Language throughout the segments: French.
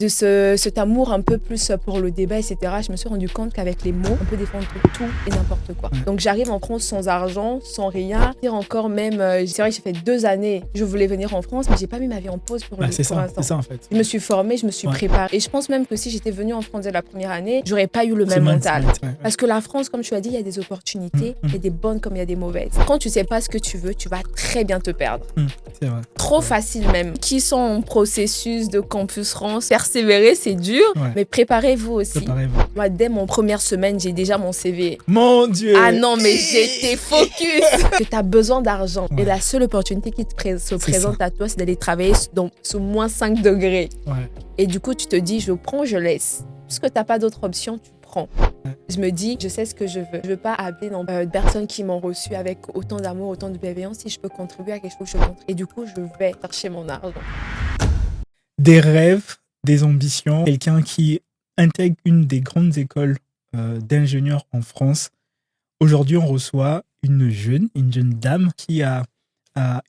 cet amour un peu plus pour le débat, etc., je me suis rendu compte qu'avec les mots, on peut défendre tout et n'importe quoi. Donc j'arrive en France sans argent, sans rien. Dire encore même, c'est vrai que j'ai fait 2 années, je voulais venir en France, mais j'ai pas mis ma vie en pause pour c'est ça en fait. Je me suis formée, je me suis préparée. Et je pense même que si j'étais venue en France dès la première année, j'aurais pas eu le même mental. Parce que la France, comme tu as dit, il y a des opportunités, il y a des bonnes comme il y a des mauvaises. Quand tu sais pas ce que tu veux, tu vas très bien te perdre. C'est vrai. Trop facile même. Qui sont en processus de Campus France, persévérer, c'est dur, mais préparez-vous aussi. Moi, dès mon première semaine, j'ai déjà mon CV. Mon Dieu! Ah non, mais j'étais focus. Que tu as besoin d'argent. Et la seule opportunité qui se présente à toi, c'est d'aller travailler sous moins 5 degrés. Et du coup, tu te dis, je prends, je laisse. Puisque tu n'as pas d'autre option, tu prends. Je me dis, je sais ce que je veux. Je veux pas appeler de personnes qui m'ont reçu avec autant d'amour, autant de bienveillance. Si je peux contribuer à quelque chose, je contribue. Et du coup, je vais chercher mon argent. Des rêves, des ambitions. Quelqu'un qui intègre une des grandes écoles d'ingénieurs en France. Aujourd'hui, on reçoit une jeune dame qui a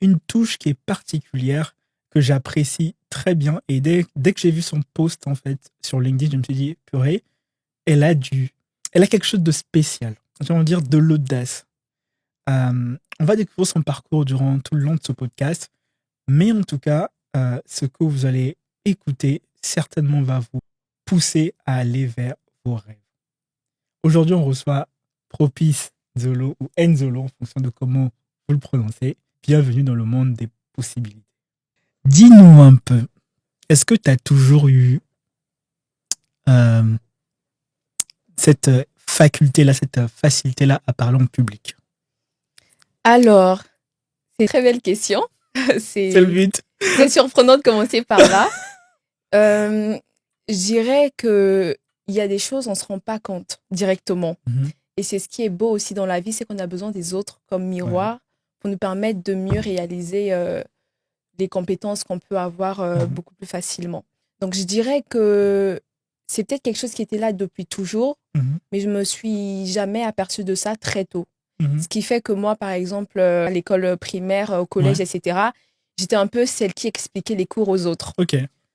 une touche qui est particulière, que j'apprécie très bien. Et dès que j'ai vu son post en fait sur LinkedIn, je me suis dit, purée, elle a quelque chose de spécial. On va dire de l'audace. On va découvrir son parcours durant tout le long de ce podcast. Mais en tout cas, ce que vous allez écouter certainement va vous pousser à aller vers vos rêves. Aujourd'hui, on reçoit Propice Zolo ou Nzolo en fonction de comment vous le prononcez. Bienvenue dans le monde des possibilités. Dis-nous un peu, est-ce que tu as toujours eu cette faculté-là, cette facilité-là à parler en public? Alors, c'est une très belle question. C'est le but. C'est surprenant de commencer par là. Je dirais qu'il y a des choses, on ne se rend pas compte directement. Et c'est ce qui est beau aussi dans la vie, c'est qu'on a besoin des autres comme miroir pour nous permettre de mieux réaliser les compétences qu'on peut avoir beaucoup plus facilement. Donc, je dirais que c'est peut-être quelque chose qui était là depuis toujours, mais je ne me suis jamais aperçue de ça très tôt. Ce qui fait que moi, par exemple, à l'école primaire, au collège, etc., j'étais un peu celle qui expliquait les cours aux autres.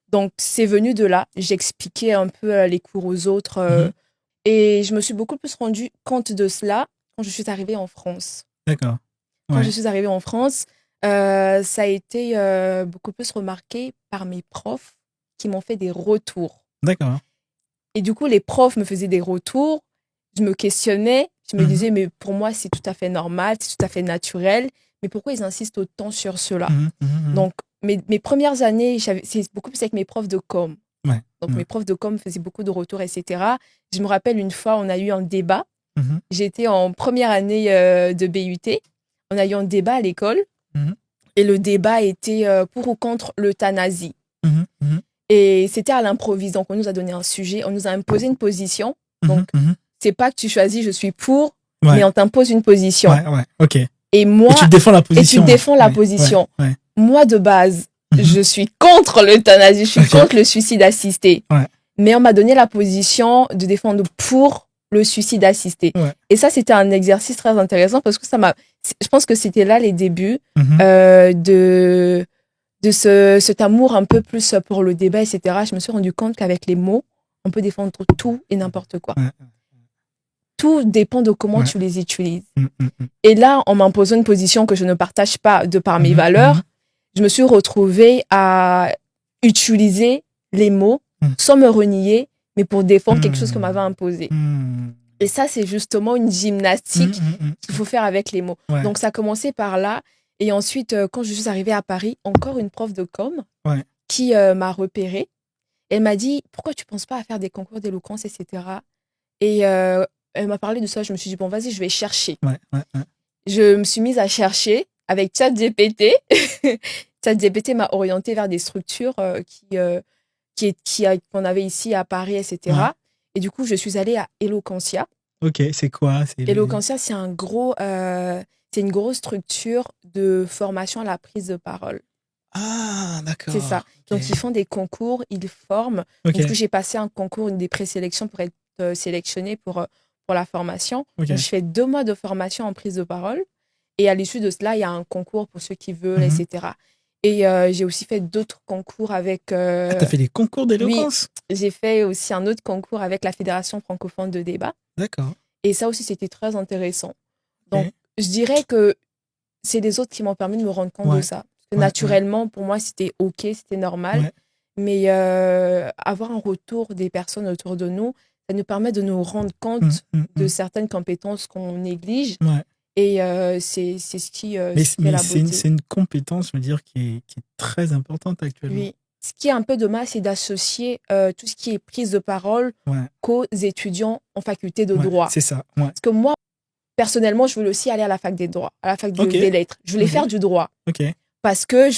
Donc, c'est venu de là. J'expliquais un peu les cours aux autres. Et je me suis beaucoup plus rendu compte de cela quand je suis arrivée en France. D'accord. Quand je suis arrivée en France, ça a été beaucoup plus remarqué par mes profs qui m'ont fait des retours. D'accord. Et du coup, les profs me faisaient des retours. Je me questionnais. Je me disais, mais pour moi, c'est tout à fait normal, c'est tout à fait naturel. Mais pourquoi ils insistent autant sur cela? Donc, mes premières années, c'est beaucoup plus avec mes profs de com. Donc, mes profs de com faisaient beaucoup de retours, etc. Je me rappelle une fois, on a eu un débat. J'étais en première année de BUT. On a eu un débat à l'école. Et le débat était pour ou contre l'euthanasie. Et c'était à l'improviste. Donc, on nous a donné un sujet, on nous a imposé une position. Donc, c'est pas que tu choisis, je suis pour, mais on t'impose une position. Et moi, tu défends la position. Moi, de base, je suis contre l'euthanasie, je suis contre le suicide assisté. Mais on m'a donné la position de défendre pour le suicide assisté. Et ça, c'était un exercice très intéressant parce que je pense que c'était là les débuts de cet amour un peu plus pour le débat, etc. Je me suis rendu compte qu'avec les mots, on peut défendre tout et n'importe quoi. Tout dépend de comment tu les utilises. Et là, en m'imposant une position que je ne partage pas de par mes valeurs, je me suis retrouvée à utiliser les mots sans me renier, mais pour défendre quelque chose qu'on m'avait imposé. Et ça, c'est justement une gymnastique qu'il faut faire avec les mots. Donc, ça a commencé par là. Et ensuite, quand je suis arrivée à Paris, encore une prof de com qui m'a repérée. Elle m'a dit, pourquoi tu ne penses pas à faire des concours d'éloquence, etc. Et elle m'a parlé de ça. Je me suis dit, bon, vas-y, je vais chercher. Je me suis mise à chercher avec ChatGPT. ChatGPT m'a orientée vers des structures qu'on avait ici à Paris, etc. Et du coup, je suis allée à Eloquentia. Ok, c'est quoi? Eloquentia, c'est une grosse structure de formation à la prise de parole. Ah, d'accord. C'est ça. Donc, ils font des concours, ils forment. Donc, du coup, j'ai passé un concours, une des présélections pour être sélectionnée pour la formation. Donc, je fais 2 mois de formation en prise de parole. Et à l'issue de cela, il y a un concours pour ceux qui veulent, etc. Et j'ai aussi fait d'autres concours avec... t'as fait des concours d'éloquence? Oui, j'ai fait aussi un autre concours avec la Fédération francophone de débat. D'accord. Et ça aussi, c'était très intéressant. Donc, Okay. je dirais que c'est les autres qui m'ont permis de me rendre compte de ça. Parce que naturellement, pour moi, c'était OK, c'était normal. Ouais. Mais avoir un retour des personnes autour de nous, ça nous permet de nous rendre compte de certaines compétences qu'on néglige. Ouais. Et c'est ce qui fait la beauté. C'est une compétence, je veux dire, qui est très importante actuellement. Oui. Ce qui est un peu dommage, c'est d'associer tout ce qui est prise de parole qu'aux étudiants en faculté de droit. C'est ça. Ouais. Parce que moi, personnellement, je voulais aussi aller à la fac des droits, à la fac des lettres. Je voulais faire du droit. Parce que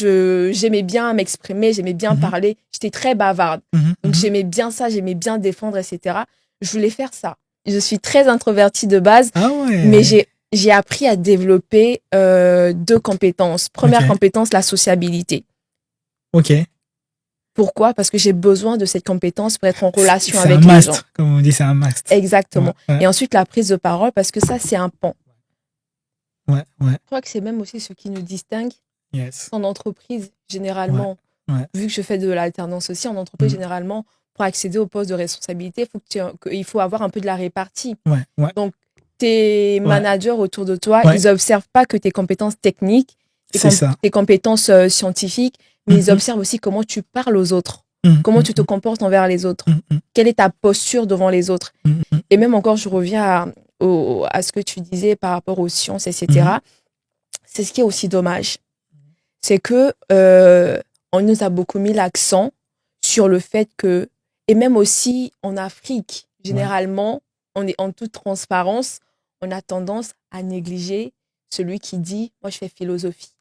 j'aimais bien m'exprimer, j'aimais bien parler. J'étais très bavarde. Donc, j'aimais bien ça, j'aimais bien défendre, etc. Je voulais faire ça. Je suis très introvertie de base, mais j'ai appris à développer 2 compétences. Première compétence, la sociabilité. OK. Pourquoi? Parce que j'ai besoin de cette compétence pour être en relation avec les gens. Comme on dit, c'est un must. Exactement. Et ensuite, la prise de parole, parce que ça, c'est un pont. Ouais. Je crois que c'est même aussi ce qui nous distingue. En entreprise, généralement, vu que je fais de l'alternance aussi, en entreprise, généralement, pour accéder au poste de responsabilité, il faut avoir un peu de la répartie. Donc, tes managers autour de toi, ils n'observent pas que tes compétences techniques, tes compétences scientifiques, mais ils observent aussi comment tu parles aux autres, comment tu te comportes envers les autres, quelle est ta posture devant les autres. Et même encore, je reviens à ce que tu disais par rapport aux sciences, etc. C'est ce qui est aussi dommage. C'est que on nous a beaucoup mis l'accent sur le fait que, et même aussi en Afrique, généralement, on est en toute transparence, on a tendance à négliger celui qui dit « moi, je fais philosophie ».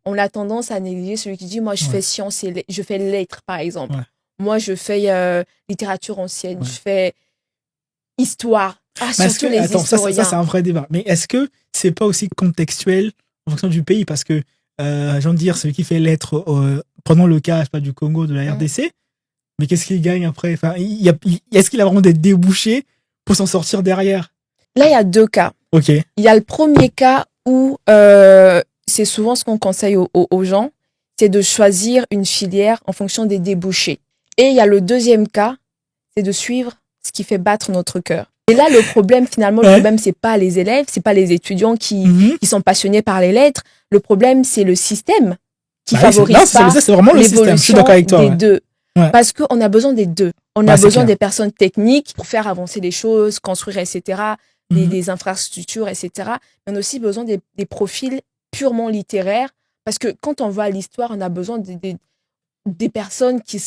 On a tendance à négliger celui qui dit « moi, je fais sciences et je fais lettres », par exemple. Moi, je fais littérature ancienne, je fais histoire. Surtout les historiens. Ça, c'est un vrai débat. Mais est-ce que c'est pas aussi contextuel en fonction du pays? Parce que, j'en dire, celui qui fait lettres, prenons le cas, je sais pas, du Congo, de la RDC, mais qu'est-ce qu'il gagne après? Enfin, est-ce qu'il a vraiment des débouchés pour s'en sortir derrière? Là, il y a 2 cas. Il y a le premier cas où c'est souvent ce qu'on conseille aux gens, c'est de choisir une filière en fonction des débouchés. Et il y a le deuxième cas, c'est de suivre ce qui fait battre notre cœur. Et là, le problème, finalement, le problème, c'est pas les élèves, c'est pas les étudiants qui sont passionnés par les lettres. Le problème, c'est le système qui favorise c'est vraiment le système. Je suis d'accord avec toi. Des deux. Parce qu'on a besoin des deux. On a besoin des personnes techniques pour faire avancer les choses, construire, etc., des infrastructures, etc. Mais on a aussi besoin des profils purement littéraires. Parce que quand on va à l'histoire, on a besoin des personnes qui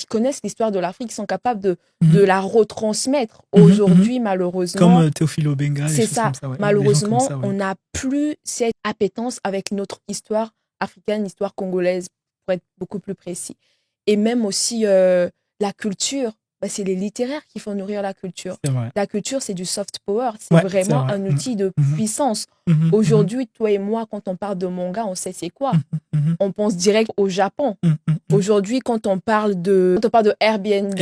connaissent l'histoire de l'Afrique, qui sont capables de la retransmettre. Aujourd'hui, malheureusement... Comme Théophile Obenga. C'est ça. Malheureusement, on n'a plus cette appétence avec notre histoire africaine, l'histoire congolaise, pour être beaucoup plus précis. Et même aussi la culture. C'est les littéraires qui font nourrir la culture. La culture, c'est du soft power. C'est vraiment un outil de puissance. Aujourd'hui, toi et moi, quand on parle de manga, on sait c'est quoi. On pense direct au Japon. Aujourd'hui, quand on parle de Airbnb,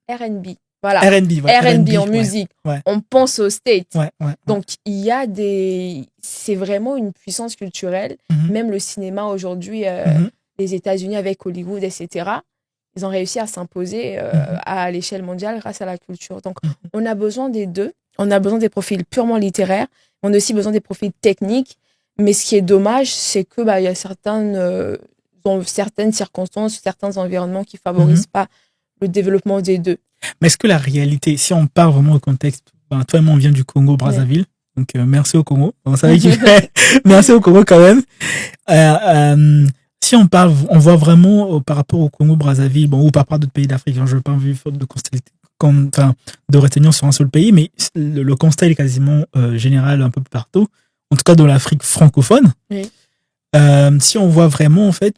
RNB. Voilà. RNB en musique. On pense aux States. Donc, il y a c'est vraiment une puissance culturelle. Même le cinéma aujourd'hui, les États-Unis avec Hollywood, etc., ils ont réussi à s'imposer à l'échelle mondiale grâce à la culture. Donc, on a besoin des deux. On a besoin des profils purement littéraires. On a aussi besoin des profils techniques. Mais ce qui est dommage, c'est que il y a dans certaines circonstances, certains environnements qui favorisent pas le développement des deux. Mais est-ce que la réalité, si on parle vraiment au contexte, toi et moi, on vient du Congo, Brazzaville. Donc, merci au Congo. On savait qu'il fait. Merci au Congo quand même. Si on parle, on voit vraiment par rapport au Congo, Brazzaville, ou par rapport à d'autres pays d'Afrique, je n'ai pas envie de retenir sur un seul pays, mais le constat est quasiment général un peu partout, en tout cas dans l'Afrique francophone. Si on voit vraiment, en fait,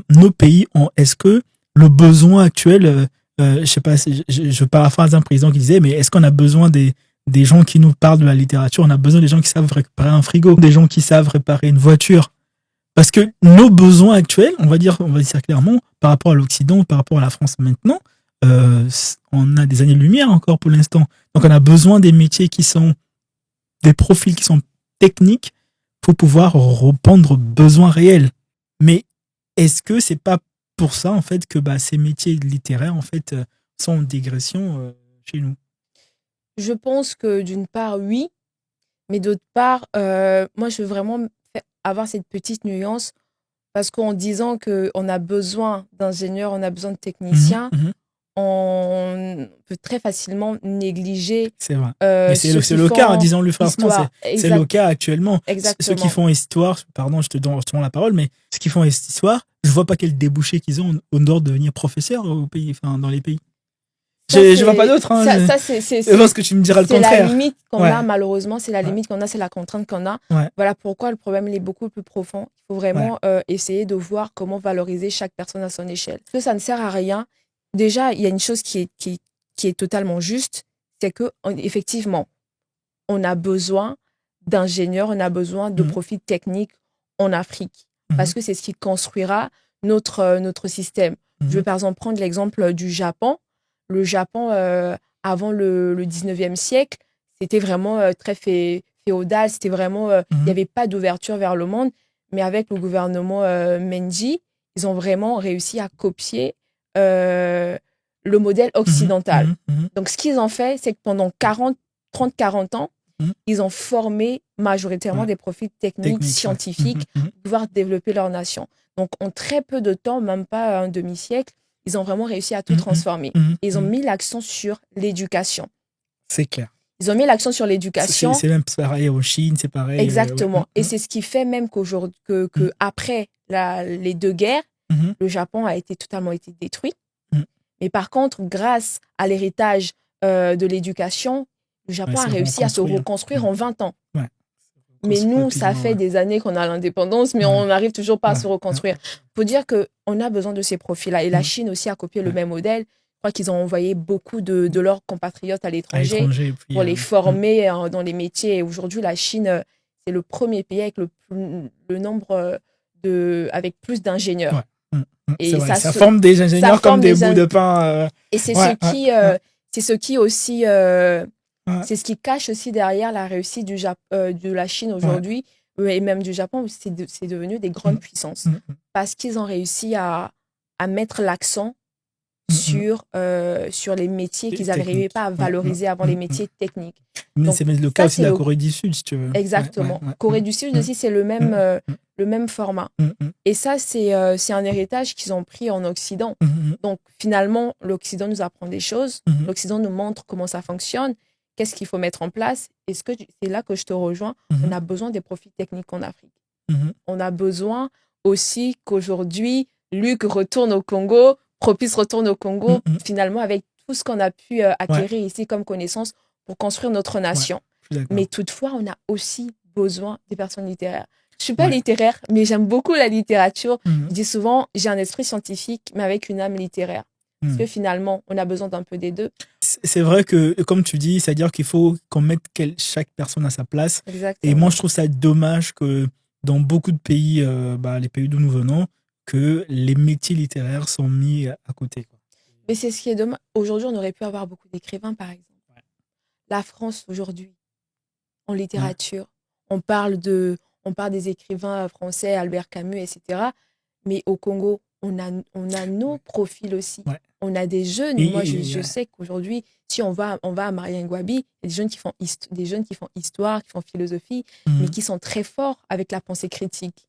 nos pays, est-ce que le besoin actuel, je sais pas, je paraphrase un président qui disait, mais est-ce qu'on a besoin des gens qui nous parlent de la littérature? On a besoin des gens qui savent réparer un frigo, des gens qui savent réparer une voiture. Parce que nos besoins actuels, on va dire clairement, par rapport à l'Occident, par rapport à la France maintenant, on a des années-lumière encore pour l'instant. Donc on a besoin des métiers qui sont, des profils qui sont techniques pour pouvoir répondre aux besoins réels. Mais est-ce que c'est pas pour ça, en fait, que ces métiers littéraires, en fait, sont en dégression chez nous? Je pense que d'une part, oui, mais d'autre part, moi, je veux vraiment avoir cette petite nuance parce qu'en disant qu'on a besoin d'ingénieurs, on a besoin de techniciens, on peut très facilement négliger. C'est vrai. Mais c'est le cas, disons-le franchement, c'est le cas actuellement. Exactement. Ceux qui font histoire, pardon, je te donne la parole, mais ceux qui font histoire, je vois pas quel débouché qu'ils ont au dehors de devenir professeur au pays, dans les pays. Je vois pas d'autre. Ça, c'est parce que tu me diras le contraire. C'est la limite qu'on a, malheureusement. C'est la limite qu'on a, c'est la contrainte qu'on a. Ouais. Voilà pourquoi le problème il est beaucoup plus profond. Il faut vraiment essayer de voir comment valoriser chaque personne à son échelle. Parce que ça ne sert à rien. Déjà, il y a une chose qui est totalement juste, c'est que effectivement, on a besoin d'ingénieurs, on a besoin de profils techniques en Afrique. Parce que c'est ce qui construira notre système. Je vais par exemple prendre l'exemple du Japon. Le Japon, avant le 19e siècle, c'était vraiment très féodal. C'était vraiment, il n'y avait pas d'ouverture vers le monde. Mais avec le gouvernement Meiji, ils ont vraiment réussi à copier le modèle occidental. Donc, ce qu'ils ont fait, c'est que pendant 30-40 ans, ils ont formé majoritairement des profils techniques, scientifiques, pour pouvoir développer leur nation. Donc, en très peu de temps, même pas un demi-siècle, ils ont vraiment réussi à tout transformer. Ils ont mis l'accent sur l'éducation. C'est clair. Ils ont mis l'accent sur l'éducation. C'est même pareil en Chine, c'est pareil. Exactement. Et c'est ce qui fait même qu'après les deux guerres, le Japon a totalement été détruit. Mais par contre, grâce à l'héritage de l'éducation, le Japon a réussi à se reconstruire en 20 ans. Mais nous, ça fait des années qu'on a l'indépendance, mais on n'arrive toujours pas à se reconstruire. Il faut dire qu'on a besoin de ces profils-là. Et la Chine aussi a copié le même modèle. Je crois qu'ils ont envoyé beaucoup de leurs compatriotes à l'étranger pour les former dans les métiers. Et aujourd'hui, la Chine, c'est le premier pays avec le nombre avec plus d'ingénieurs. Et ça forme des ingénieurs comme des bouts de pain. Et c'est ce qui aussi... C'est ce qui cache aussi derrière la réussite de la Chine aujourd'hui, et même du Japon, c'est devenu des grandes puissances. Parce qu'ils ont réussi à mettre l'accent sur les métiers qu'ils n'arrivaient pas à valoriser avant, les métiers techniques. Mais c'est le cas aussi de la Corée du Sud, si tu veux. Exactement. Corée du Sud aussi, c'est le même format. Et ça, c'est un héritage qu'ils ont pris en Occident. Donc, finalement, l'Occident nous apprend des choses. L'Occident nous montre comment ça fonctionne. Qu'est-ce qu'il faut mettre en place? Et c'est là que je te rejoins. On a besoin des profils techniques en Afrique. On a besoin aussi qu'aujourd'hui, Luc retourne au Congo, Propice retourne au Congo, finalement, avec tout ce qu'on a pu acquérir ici comme connaissance pour construire notre nation. Mais toutefois, on a aussi besoin des personnes littéraires. Je ne suis pas littéraire, mais j'aime beaucoup la littérature. Je dis souvent, j'ai un esprit scientifique, mais avec une âme littéraire. Parce que finalement, on a besoin d'un peu des deux. C'est vrai que, comme tu dis, c'est-à-dire qu'il faut qu'on mette chaque personne à sa place. Exactement. Et moi, je trouve ça dommage que dans beaucoup de pays, les pays d'où nous venons, que les métiers littéraires sont mis à côté. Mais c'est ce qui est dommage. Aujourd'hui, on aurait pu avoir beaucoup d'écrivains, par exemple. La France, aujourd'hui, en littérature, on parle des écrivains français, Albert Camus, etc. Mais au Congo, on a nos profils aussi. On a des jeunes. Moi, je sais qu'aujourd'hui, si on va à Mariangwabi, il y a des jeunes qui font histoire, qui font philosophie, mais qui sont très forts avec la pensée critique.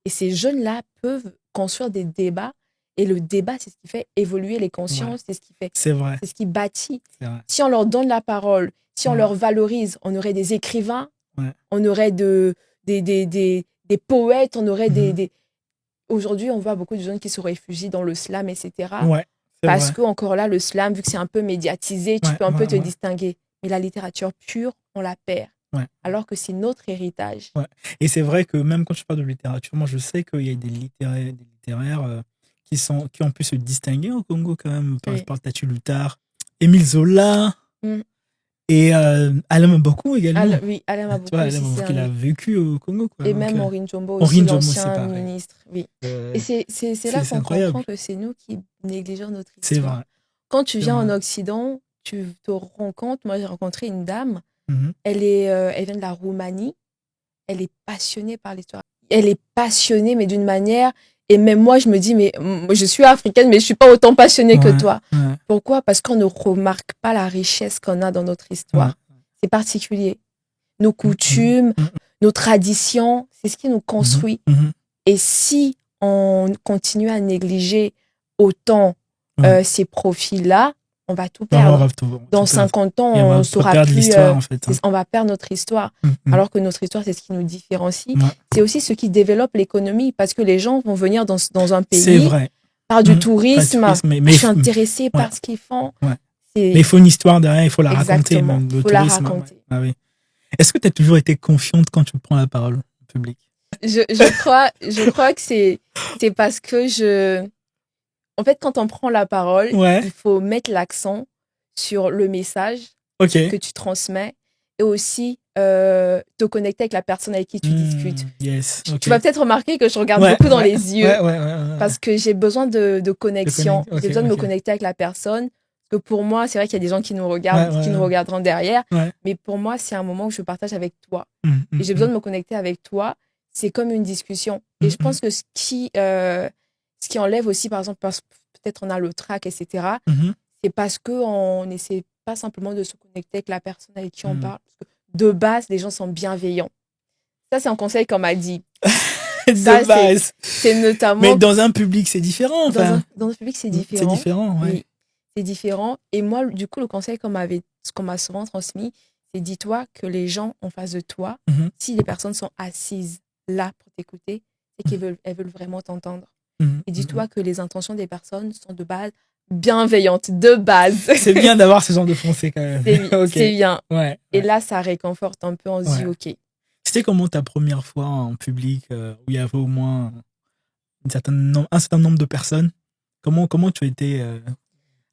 Et ces jeunes-là peuvent construire des débats. Et le débat, c'est ce qui fait évoluer les consciences, c'est ce qui bâtit. Si on leur donne la parole, si on leur valorise, on aurait des écrivains, on aurait des poètes, on aurait Aujourd'hui, on voit beaucoup de jeunes qui se réfugient dans le slam, etc. Parce que, encore là, le slam, vu que c'est un peu médiatisé, tu peux un peu te distinguer. Mais la littérature pure, on la perd. Alors que c'est notre héritage. Et c'est vrai que même quand je parle de littérature, moi, je sais qu'il y a des littéraires qui ont pu se distinguer au Congo quand même. Je parle de Tati Lutar, Émile Zola. Et Alain Maboko également. Alain Maboko. Alain Maboko, il a vécu au Congo. Et même Maureen Jombo aussi, l'ancien ministre. Et c'est là qu'on comprend que c'est nous qui négligeons notre histoire. C'est vrai. Quand tu viens en Occident, tu te rends compte, moi j'ai rencontré une dame, elle vient de la Roumanie, elle est passionnée par l'histoire. Elle est passionnée, mais d'une manière... Et même moi, je me dis, mais je suis africaine, mais je suis pas autant passionnée que toi. Ouais. Pourquoi? Parce qu'on ne remarque pas la richesse qu'on a dans notre histoire. Ouais. C'est particulier. Nos coutumes, nos traditions, c'est ce qui nous construit. Et si on continue à négliger autant ces profils-là, on va tout perdre. Dans 50 ans, on ne saura plus. En fait, on va perdre notre histoire. Alors que notre histoire, c'est ce qui nous différencie. C'est aussi ce qui développe l'économie, parce que les gens vont venir dans un pays par du tourisme. Je suis intéressée par ce qu'ils font. Mais il faut une histoire derrière, il faut la raconter. Il faut la raconter. Ah oui. Est-ce que tu as toujours été confiante quand tu prends la parole en public? Je crois que c'est parce que en fait, quand on prend la parole, il faut mettre l'accent sur le message que tu transmets et aussi te connecter avec la personne avec qui tu discutes. Yes, Tu vas peut-être remarquer que je regarde beaucoup dans les yeux parce que j'ai besoin de connexion. J'ai besoin de me connecter avec la personne. Parce que pour moi, c'est vrai qu'il y a des gens qui nous regardent, qui nous regarderont derrière. Mais pour moi, c'est un moment où je partage avec toi. Et j'ai besoin de me connecter avec toi. C'est comme une discussion. Et je pense que ce qui enlève aussi, par exemple, peut-être on a le trac, etc., c'est parce qu'on n'essaie pas simplement de se connecter avec la personne avec qui on parle. Parce que de base, les gens sont bienveillants. Ça, c'est un conseil qu'on m'a dit. De base. C'est notamment... Mais dans un public, c'est différent. Dans un public, c'est différent. C'est différent, oui. C'est différent. Et moi, du coup, le conseil qu'on m'a souvent transmis, c'est dis-toi que les gens en face de toi, si les personnes sont assises là pour t'écouter, c'est qu'elles veulent vraiment t'entendre. Et dis-toi que les intentions des personnes sont de base bienveillantes, de base. C'est bien d'avoir ce genre de français quand même. C'est bien. Ouais. Et là, ça réconforte un peu, on se dit ok. C'était comment ta première fois en public où il y avait au moins un certain nombre de personnes? Comment tu étais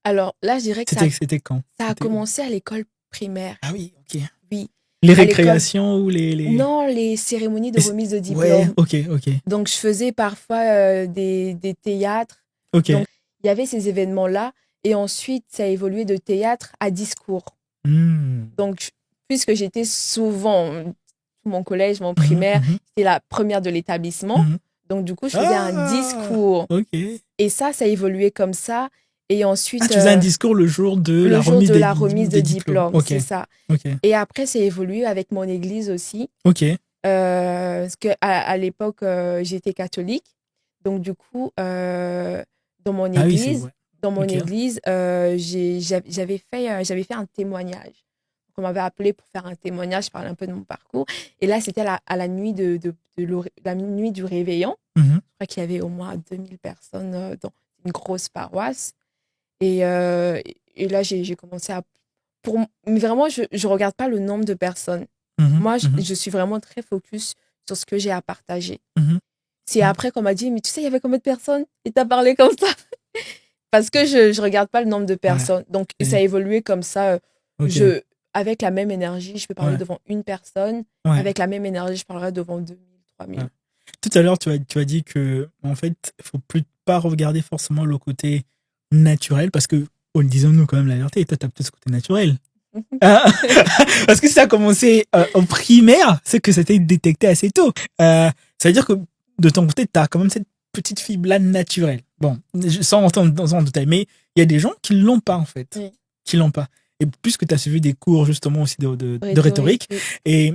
Alors là, je dirais que c'était quand? Ça a commencé à l'école primaire. Ah oui, ok. Oui. Les récréations ou les... Non, les cérémonies de remise de diplôme. Ouais, ok. Donc, je faisais parfois des théâtres. Ok. Donc, il y avait ces événements-là. Et ensuite, ça a évolué de théâtre à discours. Donc, puisque j'étais souvent, tout mon collège, mon primaire, c'était la première de l'établissement. Donc, du coup, je faisais un discours. Okay. Et ça a évolué comme ça. Et ensuite, tu faisais un discours le jour de la remise de diplôme, okay. C'est ça. Okay. Et après, c'est évolué avec mon église aussi. Ok. Parce qu'à l'époque, j'étais catholique. Donc, du coup, dans mon église, j'avais fait un témoignage. On m'avait appelé pour faire un témoignage, je parlais un peu de mon parcours. Et là, c'était à la nuit la nuit du réveillon. Je crois qu'il y avait au moins 2000 personnes dans une grosse paroisse. Et là, j'ai commencé à... Mais vraiment, je ne regarde pas le nombre de personnes. Moi, je suis vraiment très focus sur ce que j'ai à partager. C'est après qu'on m'a dit, mais tu sais, il y avait combien de personnes? Et tu as parlé comme ça. Parce que je ne regarde pas le nombre de personnes. Donc, ça a évolué comme ça. Avec la même énergie, je peux parler devant une personne. Avec la même énergie, je parlerai devant 2000, 3000. Tout à l'heure, tu as dit que, en fait, il ne faut pas regarder forcément le côté naturel, parce que, disons-nous quand même la vérité, toi, tu as peut-être ce côté naturel. Parce que si ça a commencé en primaire, c'est que c'était détecté assez tôt. Ça veut dire que de ton côté, tu as quand même cette petite fibre-là naturelle. Bon, sans rentrer dans un détail, mais il y a des gens qui ne l'ont pas, en fait. Oui. Qui l'ont pas. Et puisque tu as suivi des cours, justement, aussi de rhétorique, et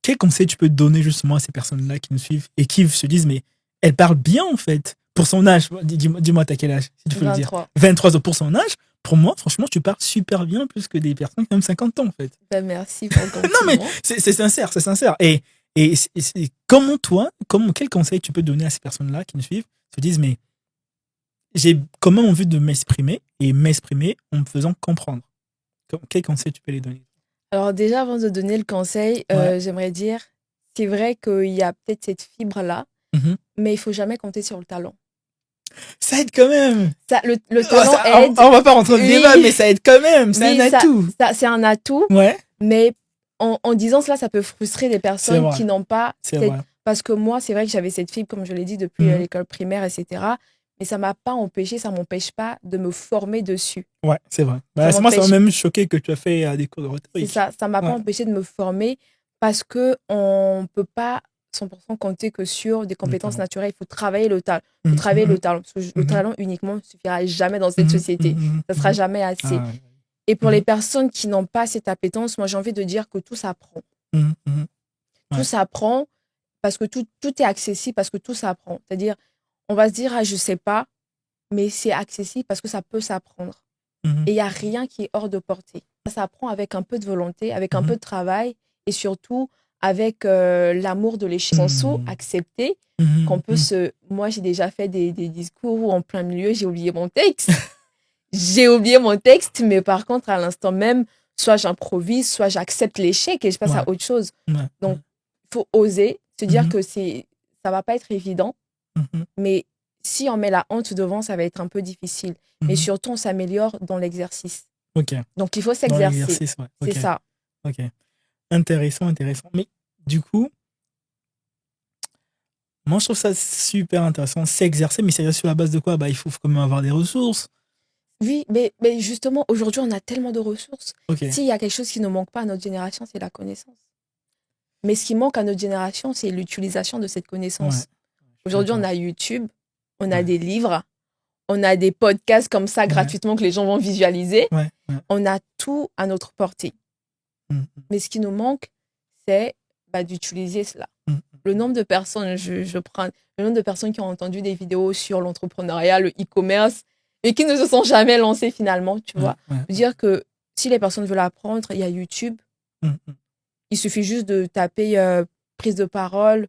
quel conseil tu peux donner, justement, à ces personnes-là qui nous suivent et qui se disent, mais elle parle bien, en fait. Pour son âge, dis-moi t'as quel âge, si tu peux 23. le dire. 23 ans pour son âge. Pour moi, franchement, tu parles super bien, plus que des personnes qui ont 50 ans, en fait. Ben merci pour le compliment. Non, mais c'est sincère, c'est sincère. Et comment quel conseil tu peux donner à ces personnes-là qui nous suivent, se disent, mais j'ai quand même envie de m'exprimer en me faisant comprendre. Quel conseil tu peux les donner? Alors déjà, avant de donner le conseil, j'aimerais dire, c'est vrai qu'il y a peut-être cette fibre-là, mais il ne faut jamais compter sur le talent. Ça aide quand même. Le talent aide. On va pas rentrer dans le débat, mais ça aide quand même. C'est un atout. C'est un atout. Ouais. Mais en disant cela, ça peut frustrer des personnes qui n'ont pas. Vrai. Parce que moi, c'est vrai que j'avais cette fibre, comme je l'ai dit, depuis l'école primaire, etc. Mais ça m'a pas empêché, ça m'empêche pas de me former dessus. Ouais, c'est vrai. Moi, ça m'a même choqué que tu as fait des cours de rhétorique. C'est ça. Ça m'a pas empêché de me former Parce qu'on ne peut pas 100% compter que sur des compétences naturelles. Il faut travailler le talent. Il faut travailler le talent. Parce que le talent uniquement ne suffira jamais dans cette société. Ça ne sera jamais assez. Et pour les personnes qui n'ont pas cette appétence, moi, j'ai envie de dire que tout s'apprend. Tout s'apprend parce que tout est accessible, parce que tout s'apprend. C'est-à-dire, on va se dire, je ne sais pas, mais c'est accessible parce que ça peut s'apprendre. Et il n'y a rien qui est hors de portée. Ça s'apprend avec un peu de volonté, avec un peu de travail et surtout avec l'amour de l'échéance, accepter qu'on peut se... Moi, j'ai déjà fait des discours où en plein milieu, j'ai oublié mon texte. Mais par contre, à l'instant même, soit j'improvise, soit j'accepte l'échec et je passe à autre chose. Donc, il faut oser se dire que ça ne va pas être évident, mais si on met la honte devant, ça va être un peu difficile. Mais surtout, on s'améliore dans l'exercice. Donc, il faut s'exercer. C'est ça. Ok. Intéressant. Mais du coup, moi, je trouve ça super intéressant. S'exercer, mais s'exercer sur la base de quoi? Il faut quand même avoir des ressources. Oui, mais justement, aujourd'hui, on a tellement de ressources. S'il y a quelque chose qui ne manque pas à notre génération, c'est la connaissance. Mais ce qui manque à notre génération, c'est l'utilisation de cette connaissance. Aujourd'hui, on a YouTube, on a des livres, on a des podcasts comme ça gratuitement que les gens vont visualiser. On a tout à notre portée. Mais ce qui nous manque, c'est d'utiliser cela. Le nombre de personnes, je prends le nombre de personnes qui ont entendu des vidéos sur l'entrepreneuriat, le e-commerce, et qui ne se sont jamais lancées finalement, tu vois. Je veux dire que si les personnes veulent apprendre, il y a YouTube. Il suffit juste de taper prise de parole.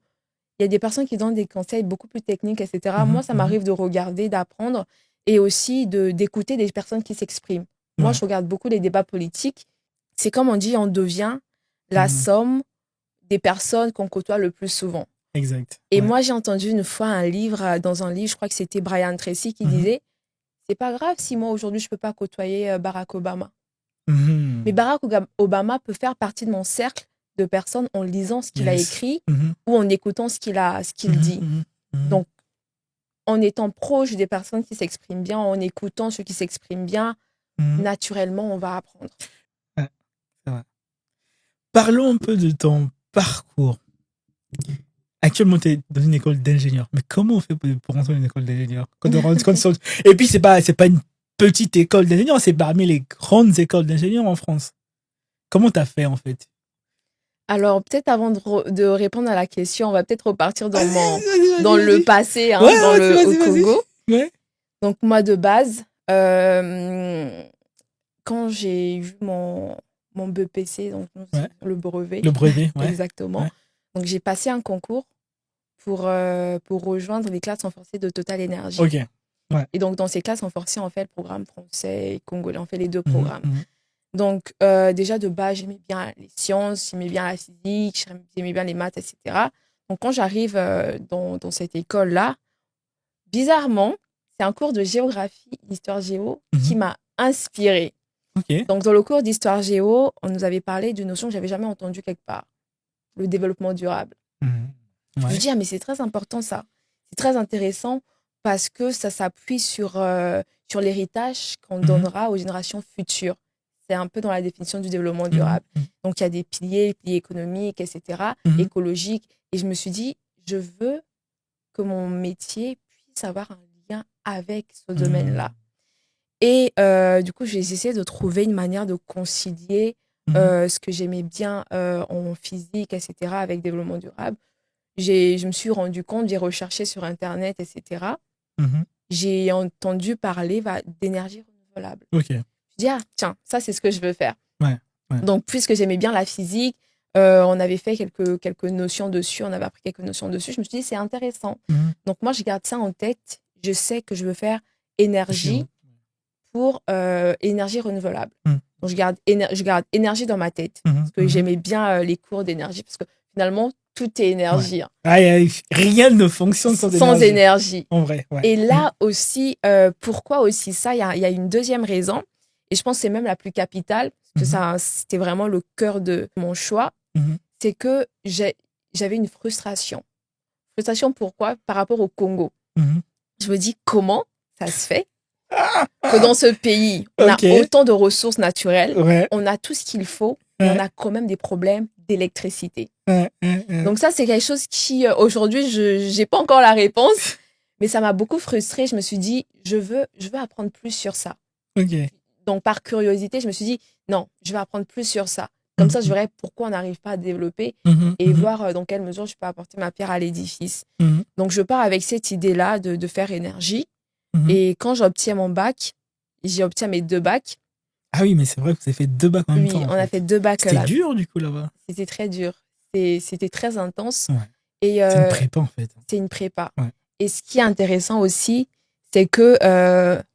Il y a des personnes qui donnent des conseils beaucoup plus techniques, etc. Moi, ça m'arrive de regarder, d'apprendre et aussi d'écouter des personnes qui s'expriment. Moi, je regarde beaucoup les débats politiques. C'est comme on dit, on devient la somme des personnes qu'on côtoie le plus souvent. Exact. Et moi, j'ai entendu une fois dans un livre, je crois que c'était Brian Tracy qui disait « C'est pas grave si moi, aujourd'hui, je peux pas côtoyer Barack Obama. Mais Barack Obama peut faire partie de mon cercle de personnes en lisant ce qu'il a écrit ou en écoutant ce qu'il dit. Donc, en étant proche des personnes qui s'expriment bien, en écoutant ceux qui s'expriment bien, naturellement, on va apprendre. Ouais, c'est vrai. Parlons un peu de ton parcours. Actuellement, tu es dans une école d'ingénieur. Mais comment on fait pour rentrer dans une école d'ingénieur? Et puis, c'est pas une petite école d'ingénieur, c'est parmi les grandes écoles d'ingénieurs en France. Comment tu as fait, en fait? Alors, peut-être avant de répondre à la question, on va peut-être repartir dans le passé, au Congo. Donc, moi, de base, quand j'ai eu mon BPC, donc le brevet. Le brevet, exactement. Donc, j'ai passé un concours pour rejoindre les classes renforcées de Total Énergie. Et donc, dans ces classes renforcées, on fait le programme français et congolais. On fait les deux programmes. Donc, déjà, de base, j'aimais bien les sciences, j'aimais bien la physique, j'aimais bien les maths, etc. Donc, quand j'arrive dans cette école-là, bizarrement, c'est un cours de géographie, d'histoire géo, qui m'a inspirée. Donc, dans le cours d'histoire géo, on nous avait parlé d'une notion que je n'avais jamais entendue quelque part, le développement durable. Je me dis, mais c'est très important ça. C'est très intéressant parce que ça s'appuie sur l'héritage qu'on donnera aux générations futures. C'est un peu dans la définition du développement durable. Donc, il y a des piliers économiques, etc., écologiques. Et je me suis dit, je veux que mon métier puisse avoir un lien avec ce domaine-là. Et du coup, j'ai essayé de trouver une manière de concilier ce que j'aimais bien en physique, etc., avec développement durable. Je me suis rendu compte, j'ai recherché sur Internet, etc. J'ai entendu parler d'énergie renouvelable. Je dis, tiens, ça, c'est ce que je veux faire. Donc, puisque j'aimais bien la physique, on avait fait quelques notions dessus, on avait appris quelques notions dessus. Je me suis dit, c'est intéressant. Donc, moi, je garde ça en tête. Je sais que je veux faire énergie pour énergie renouvelable. Donc, je garde énergie dans ma tête. Parce que j'aimais bien les cours d'énergie. Parce que finalement, tout est énergie. Rien ne fonctionne sans énergie. En vrai. Et là aussi, pourquoi aussi ça? Il y a une deuxième raison. Et je pense que c'est même la plus capitale, parce que c'était vraiment le cœur de mon choix. C'est que j'avais une frustration. Frustration pourquoi? Par rapport au Congo. Je me dis, comment ça se fait que dans ce pays, on a autant de ressources naturelles, on a tout ce qu'il faut, mais on a quand même des problèmes d'électricité. Donc ça, c'est quelque chose qui, aujourd'hui, je n'ai pas encore la réponse, mais ça m'a beaucoup frustrée. Je me suis dit, je veux apprendre plus sur ça. Donc, par curiosité, je me suis dit, non, je vais apprendre plus sur ça. Comme ça, je verrai pourquoi on n'arrive pas à développer et voir dans quelle mesure je peux apporter ma pierre à l'édifice. Donc, je pars avec cette idée-là de faire énergie. Et quand j'obtiens mon bac, j'obtiens mes 2 bacs. Ah oui, mais c'est vrai que vous avez fait 2 bacs en même temps. Oui, on a fait 2 bacs. C'était dur, du coup, là-bas. C'était très dur. C'était très intense. Et, c'est une prépa, en fait. C'est une prépa. Et ce qui est intéressant aussi, c'est que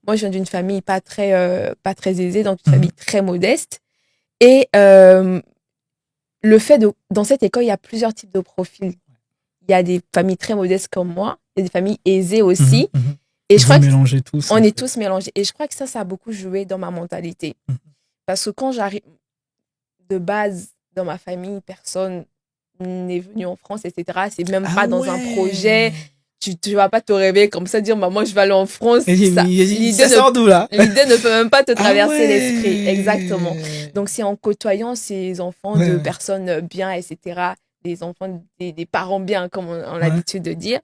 moi, je viens d'une famille pas très aisée, donc une famille très modeste. Et le fait dans cette école, il y a plusieurs types de profils. Il y a des familles très modestes comme moi, il y a des familles aisées aussi. Et je crois mélangez tous. On est tous mélangés. Et je crois que ça a beaucoup joué dans ma mentalité. Parce que quand j'arrive, de base, dans ma famille, personne n'est venu en France, etc. C'est même pas dans un projet. Tu vas pas te réveiller comme ça, dire maman, je vais aller en France. Ça sort d'où, là? L'idée ne peut même pas te traverser l'esprit. Exactement. Donc, c'est en côtoyant ces enfants de personnes bien, etc., des enfants, des parents bien, comme on a l'habitude de dire.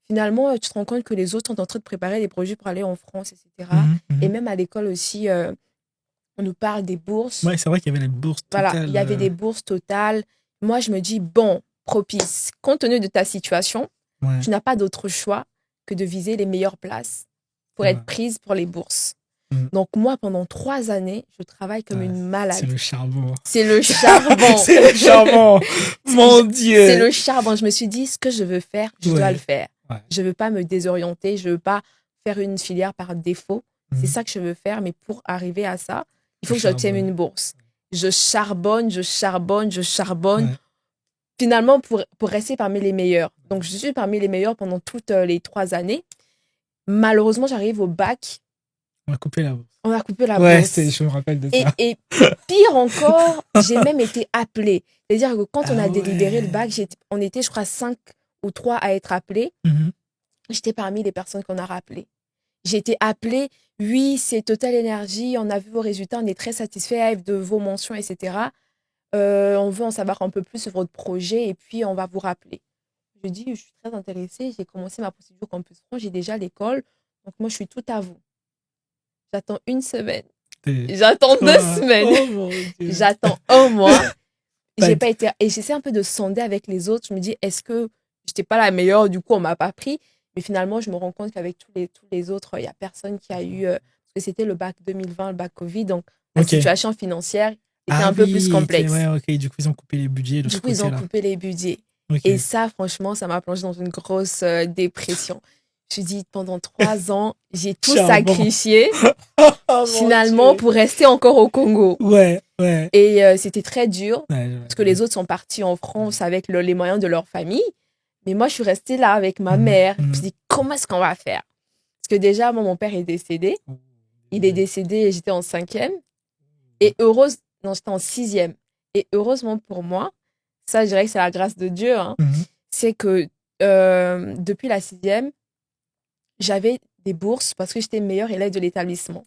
Finalement, tu te rends compte que les autres sont en train de préparer des projets pour aller en France, etc. Et même à l'école aussi, on nous parle des bourses. Ouais, c'est vrai qu'il y avait les bourses totales. Voilà, il y avait des bourses totales. Moi, je me dis, bon, propice, compte tenu de ta situation, tu n'as pas d'autre choix que de viser les meilleures places pour être prise pour les bourses. Donc, moi, pendant 3 années, je travaille comme une malade. C'est le charbon. C'est le charbon. C'est le charbon. Mon Dieu. C'est le charbon. Je me suis dit, ce que je veux faire, je dois le faire. Je ne veux pas me désorienter. Je ne veux pas faire une filière par défaut. C'est ça que je veux faire. Mais pour arriver à ça, il faut que j'obtienne une bourse. Je charbonne. Finalement, pour rester parmi les meilleurs. Donc, je suis parmi les meilleurs pendant toutes les 3 années. Malheureusement, j'arrive au bac. On a coupé la bourse. Ouais, je me rappelle de ça. Et pire encore, j'ai même été appelée. C'est-à-dire que quand on a délibéré le bac, on était, je crois, 5 ou 3 à être appelés. J'étais parmi les personnes qu'on a rappelées. J'ai été appelée, oui, c'est Total Energy, on a vu vos résultats, on est très satisfait de vos mentions, etc. On veut en savoir un peu plus sur votre projet et puis on va vous rappeler. Je dis, je suis très intéressée, j'ai commencé ma procédure Campus France, j'ai déjà l'école, donc moi je suis tout à vous. J'attends 1 semaine. J'attends 2 semaines. J'attends 1 mois. J'ai pas été... Et j'essaie un peu de sonder avec les autres. Je me dis, est-ce que j'étais pas la meilleure, du coup on m'a pas pris. Mais finalement, je me rends compte qu'avec tous les autres, il y a personne qui a eu... parce que c'était le bac 2020, le bac Covid. Donc, la situation financière était un peu plus complexe. Du coup, ils ont coupé les budgets. Du coup, ils ont coupé les budgets. Et ça, franchement, ça m'a plongé dans une grosse dépression. Je me suis dit, pendant 3 ans, j'ai tout sacrifié, finalement, pour rester encore au Congo. Et c'était très dur, parce que les autres sont partis en France avec les moyens de leur famille. Mais moi, je suis restée là avec ma mère. Je me suis dit, comment est-ce qu'on va faire? Parce que déjà, moi, mon père est décédé. Il est décédé et j'étais en 5e. Et j'étais en 6e. Et heureusement pour moi, ça, je dirais que c'est la grâce de Dieu, hein, c'est que depuis la 6e, j'avais des bourses parce que j'étais meilleure élève de l'établissement.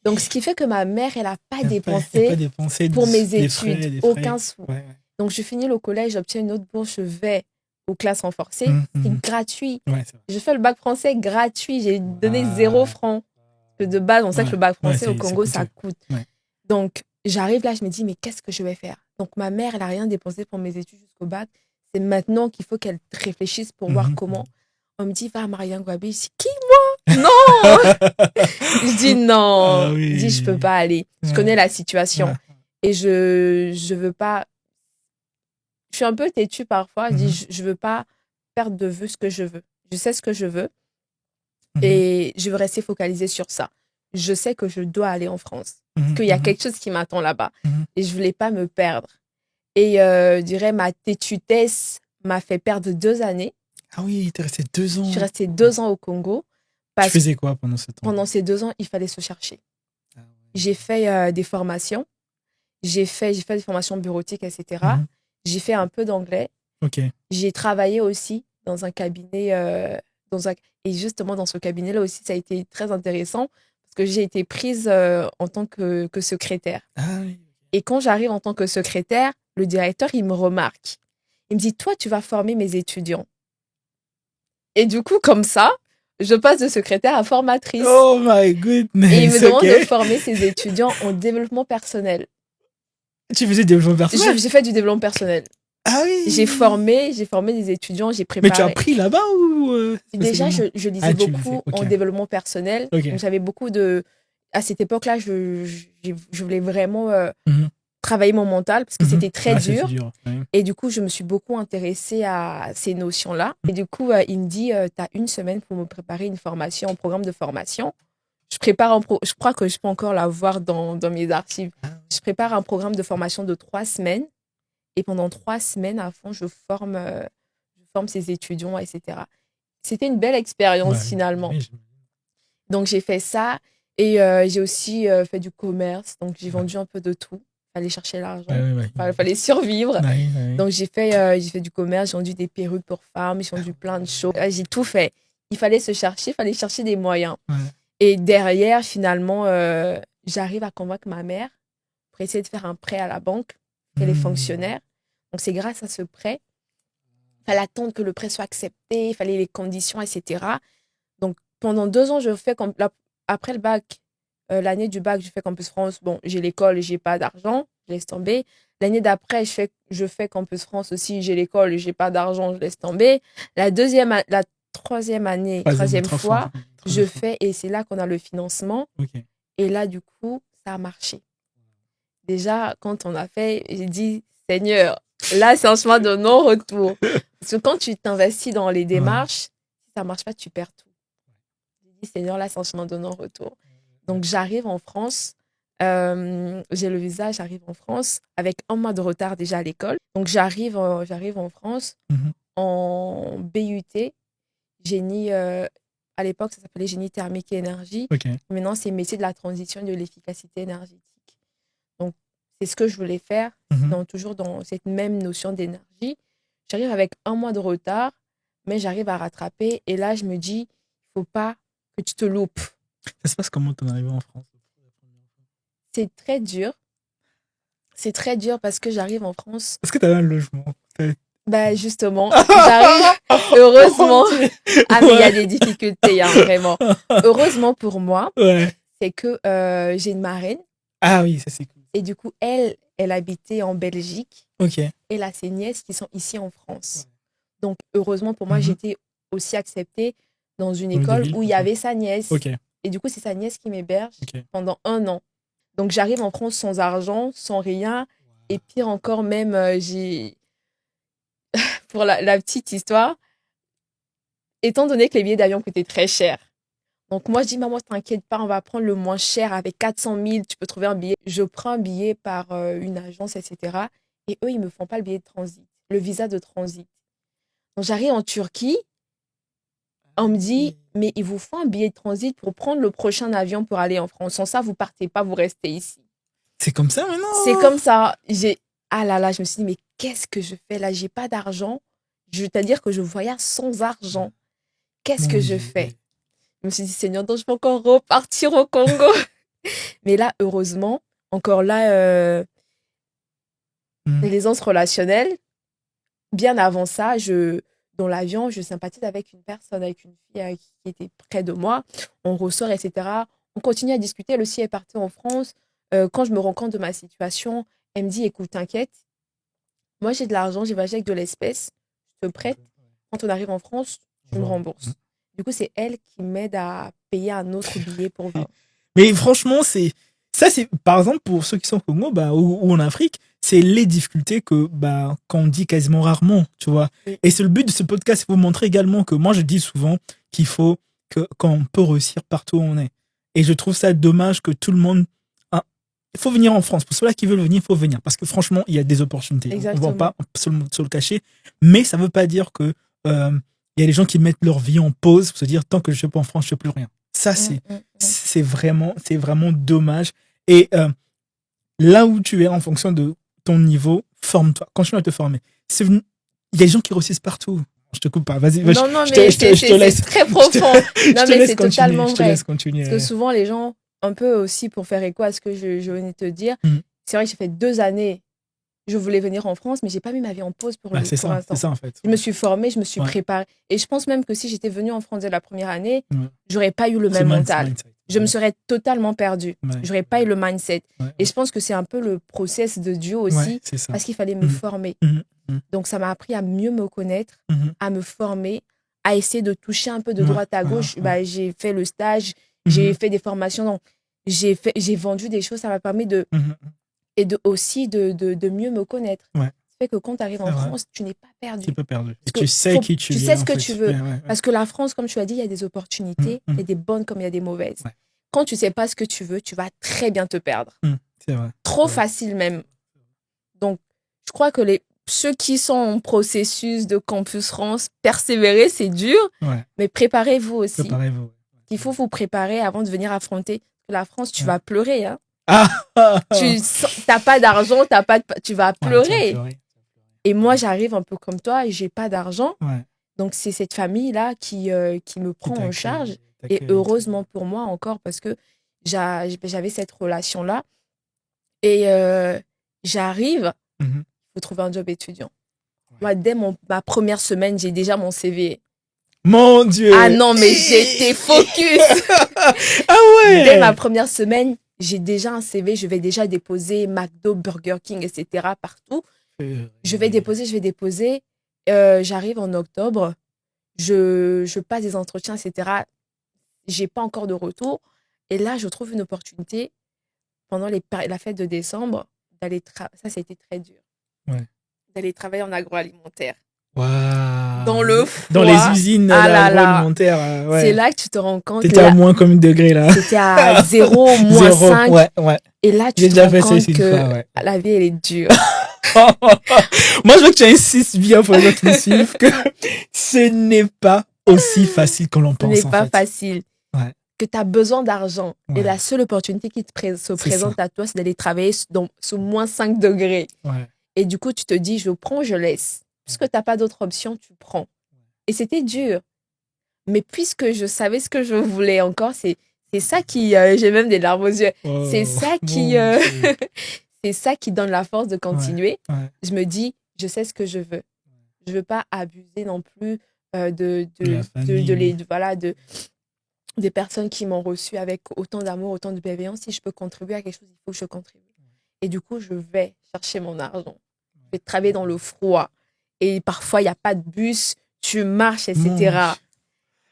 Donc, ce qui fait que ma mère, elle n'a pas dépensé pour mes études, aucun sou. Donc, je finis le collège, j'obtiens une autre bourse, je vais aux classes renforcées. C'est gratuit. Je fais le bac français gratuit. J'ai donné 0 francs. Parce que de base, on sait que le bac français au Congo, ça coûte. Donc, j'arrive là, je me dis, mais qu'est-ce que je vais faire? Donc, ma mère, elle n'a rien dépensé pour mes études jusqu'au bac. C'est maintenant qu'il faut qu'elle réfléchisse pour voir comment. On me dit, va à Marianne Gouabi. Je dis, qui, moi? Non. Je dis, non. Je dis, je peux pas aller. Je connais la situation. Et je veux pas... Je suis un peu têtue parfois. Je dis, je veux pas perdre de vue ce que je veux. Je sais ce que je veux. Et je veux rester focalisée sur ça. Je sais que je dois aller en France. Parce qu'il y a quelque chose qui m'attend là-bas. Et je voulais pas me perdre. Et je dirais, ma têtutesse m'a fait perdre 2 années. Ah oui, t'es restée 2 ans. Je suis restée 2 ans au Congo. Tu faisais quoi pendant ce temps? Pendant ces 2 ans, il fallait se chercher. J'ai fait des formations. J'ai fait des formations bureautiques, etc. J'ai fait un peu d'anglais. J'ai travaillé aussi dans un cabinet. Et justement, dans ce cabinet-là aussi, ça a été très intéressant parce que j'ai été prise en tant que secrétaire. Et quand j'arrive en tant que secrétaire, le directeur, il me remarque. Il me dit, toi, tu vas former mes étudiants. Et du coup, comme ça, je passe de secrétaire à formatrice. Oh my goodness. Et il me demande de former ses étudiants en développement personnel. Tu faisais du développement personnel? J'ai fait du développement personnel. Ah oui. J'ai formé des étudiants, j'ai préparé. Mais tu as appris là-bas ou Déjà, je lisais beaucoup en développement personnel. Okay. Donc, j'avais beaucoup de... À cette époque-là, je voulais vraiment travailler mon mental parce que c'était très dur. Ouais. Et du coup, je me suis beaucoup intéressée à ces notions-là. Et du coup, il me dit, tu as 1 semaine pour me préparer une formation, un programme de formation. Je crois que je peux encore la voir dans mes archives. Je prépare un programme de formation de 3 semaines. Et pendant 3 semaines, à fond, je forme ces étudiants, etc. C'était une belle expérience, finalement. Oui. Donc, j'ai fait ça. Et j'ai aussi fait du commerce. Donc, j'ai vendu un peu de tout. Il fallait chercher l'argent. Il fallait survivre. Donc, j'ai fait du commerce. J'ai vendu des perruques pour femmes. J'ai vendu plein de choses. J'ai tout fait. Il fallait chercher des moyens. Ouais. Et derrière, finalement, j'arrive à convaincre ma mère pour essayer de faire un prêt à la banque. Elle est fonctionnaire. Donc, c'est grâce à ce prêt. Il fallait attendre que le prêt soit accepté. Il fallait les conditions, etc. Donc, pendant 2 ans, après le bac, l'année du bac, je fais Campus France. Bon, j'ai l'école, j'ai pas d'argent, je laisse tomber. L'année d'après, je fais Campus France aussi, j'ai l'école, j'ai pas d'argent, je laisse tomber. La troisième fois, je fais, et c'est là qu'on a le financement. Okay. Et là, du coup, ça a marché. Déjà, quand on a fait, j'ai dit, Seigneur, là, c'est un chemin de non-retour. Parce que quand tu t'investis dans les démarches, si ça marche pas, tu perds tout. J'ai dit, Seigneur, là, c'est un chemin de non-retour. Donc, j'arrive en France. J'ai le visa, j'arrive en France avec 1 mois de retard déjà à l'école. Donc, j'arrive en France en BUT, génie, à l'époque, ça s'appelait génie thermique et énergie. Okay. Maintenant, c'est métier de la transition et de l'efficacité énergétique. Donc, c'est ce que je voulais faire, toujours dans cette même notion d'énergie. J'arrive avec 1 mois de retard, mais j'arrive à rattraper. Et là, je me dis, il ne faut pas que tu te loupes. Ça se passe comment ton arrivée en France? C'est très dur. C'est très dur parce que j'arrive en France. Est-ce que tu as un logement? Bah justement, j'arrive, heureusement. Ah, mais il y a des difficultés, hein, vraiment. Heureusement pour moi, c'est que j'ai une marraine. Ah oui, ça c'est cool. Et du coup, elle habitait en Belgique. Ok. Et elle a ses nièces qui sont ici en France. Donc, heureusement pour moi, j'étais aussi acceptée dans une école où il y avait sa nièce. Okay. Et du coup, c'est sa nièce qui m'héberge pendant 1 an. Donc, j'arrive en France sans argent, sans rien. Et pire encore, même, pour la petite histoire, étant donné que les billets d'avion coûtaient très cher. Donc, moi, je dis, maman, t'inquiète pas, on va prendre le moins cher. Avec 400 000, tu peux trouver un billet. Je prends un billet par une agence, etc. Et eux, ils me font pas le billet de transit, le visa de transit. Donc, j'arrive en Turquie. On me dit, mais il vous faut un billet de transit pour prendre le prochain avion pour aller en France. Sans ça, vous partez pas, vous restez ici. C'est comme ça maintenant? C'est comme ça. Ah là là, je me suis dit, mais qu'est-ce que je fais là? J'ai pas d'argent. C'est-à-dire que je voyage sans argent. Qu'est-ce que je fais? Je me suis dit, Seigneur, donc je peux encore repartir au Congo. Mais là, heureusement, encore là, l'aisance relationnelle, bien avant ça, dans l'avion, je sympathise avec une personne, avec une fille qui était près de moi. On ressort, etc. On continue à discuter. Elle aussi est partie en France. Quand je me rends compte de ma situation, elle me dit, écoute, t'inquiète. Moi, j'ai de l'argent, j'ai voyagé avec de l'espèce. Je te prête. Quand on arrive en France, tu me rembourses. Du coup, c'est elle qui m'aide à payer un autre billet pour venir. Mais franchement, c'est par exemple, pour ceux qui sont au Congo ou en Afrique, c'est les difficultés qu'on dit quasiment rarement, tu vois. Oui. Et c'est le but de ce podcast, c'est vous montrer également que moi, je dis souvent qu'on peut réussir partout où on est. Et je trouve ça dommage que tout le monde... il faut venir en France. Pour ceux-là qui veulent venir, il faut venir. Parce que franchement, il y a des opportunités. Exactement. On ne va pas se le cacher. Mais ça ne veut pas dire que... il y a des gens qui mettent leur vie en pause pour se dire, tant que je ne suis pas en France, je ne fais plus rien. Ça, c'est vraiment dommage. Et là où tu es, en fonction de ton niveau, forme-toi. Continue à te former. Il y a des gens qui réussissent partout. Je te coupe pas. Vas-y. Non, mais c'est très profond. Non, mais c'est totalement vrai. Je te laisse continuer. Parce que souvent, les gens, un peu aussi pour faire écho à ce que je venais de te dire, c'est vrai que j'ai fait 2 années. je voulais venir en France, mais j'ai pas mis ma vie en pause pour l'instant. C'est ça, en fait. Je me suis formée, je me suis préparée. Et je pense même que si j'étais venue en France dès la première année, j'aurais pas eu le même mental. Je me serais totalement perdue. J'aurais pas eu le mindset. Et je pense que c'est un peu le process de Dieu aussi, parce qu'il fallait me former. Donc, ça m'a appris à mieux me connaître, à me former, à essayer de toucher un peu de droite à gauche. J'ai fait le stage, j'ai fait des formations. Donc, j'ai vendu des choses, ça m'a permis aussi de mieux me connaître. Ça fait que quand tu arrives en France, tu n'es pas perdu. Tu n'es pas perdu. Tu sais qui tu es. Tu sais ce que tu veux. Parce que la France, comme tu as dit, il y a des opportunités. Il y a des bonnes comme il y a des mauvaises. Quand tu ne sais pas ce que tu veux, tu vas très bien te perdre. C'est vrai. Trop facile même. Donc, je crois que ceux qui sont en processus de Campus France, persévérer, c'est dur. Mais préparez-vous aussi. Il faut vous préparer avant de venir affronter la France. Tu vas pleurer. Hein. Tu n'as pas d'argent, tu vas pleurer. Et moi, j'arrive un peu comme toi et j'ai pas d'argent. Donc, c'est cette famille-là qui me prend en charge. Et heureusement pour moi encore, parce que j'avais cette relation-là. Et j'arrive, il faut trouver un job étudiant. Moi, dès ma première semaine, j'ai déjà mon CV. Mon Dieu! Ah non, mais j'étais focus. Ah ouais! Dès ma première semaine, j'ai déjà un CV. Je vais déjà déposer McDo, Burger King, etc. partout. Je vais déposer. J'arrive en octobre. Je passe des entretiens, etc. J'ai pas encore de retour. Et là, je trouve une opportunité pendant la fête de décembre d'aller ça, ça a été très dur. D'aller travailler en agroalimentaire. Wow. Dans le froid. Dans les usines agroalimentaires. C'est là que tu te rends compte. T'étais à moins combien de degrés là? C'était à 0, moins 5. Ouais. Et là, tu te rends compte que la vie, elle est dure. Moi, je veux que tu insistes bien pour les autres qui me suivent que ce n'est pas aussi facile qu'on l'en pense. Ce n'est pas facile. Que tu as besoin d'argent. Et la seule opportunité qui se présente à toi, c'est d'aller travailler sous moins 5 degrés. Et du coup, tu te dis, je prends, je laisse. Puisque tu n'as pas d'autre option, tu prends. Et c'était dur. Mais puisque je savais ce que je voulais encore, c'est ça qui... j'ai même des larmes aux yeux. C'est ça qui... c'est ça qui donne la force de continuer. Je me dis, je sais ce que je veux. Je ne veux pas abuser non plus des personnes qui m'ont reçu avec autant d'amour, autant de bienveillance. Si je peux contribuer à quelque chose, il faut que je contribue. Et du coup, je vais chercher mon argent. Je vais travailler dans le froid. Et parfois, il n'y a pas de bus, tu marches, etc.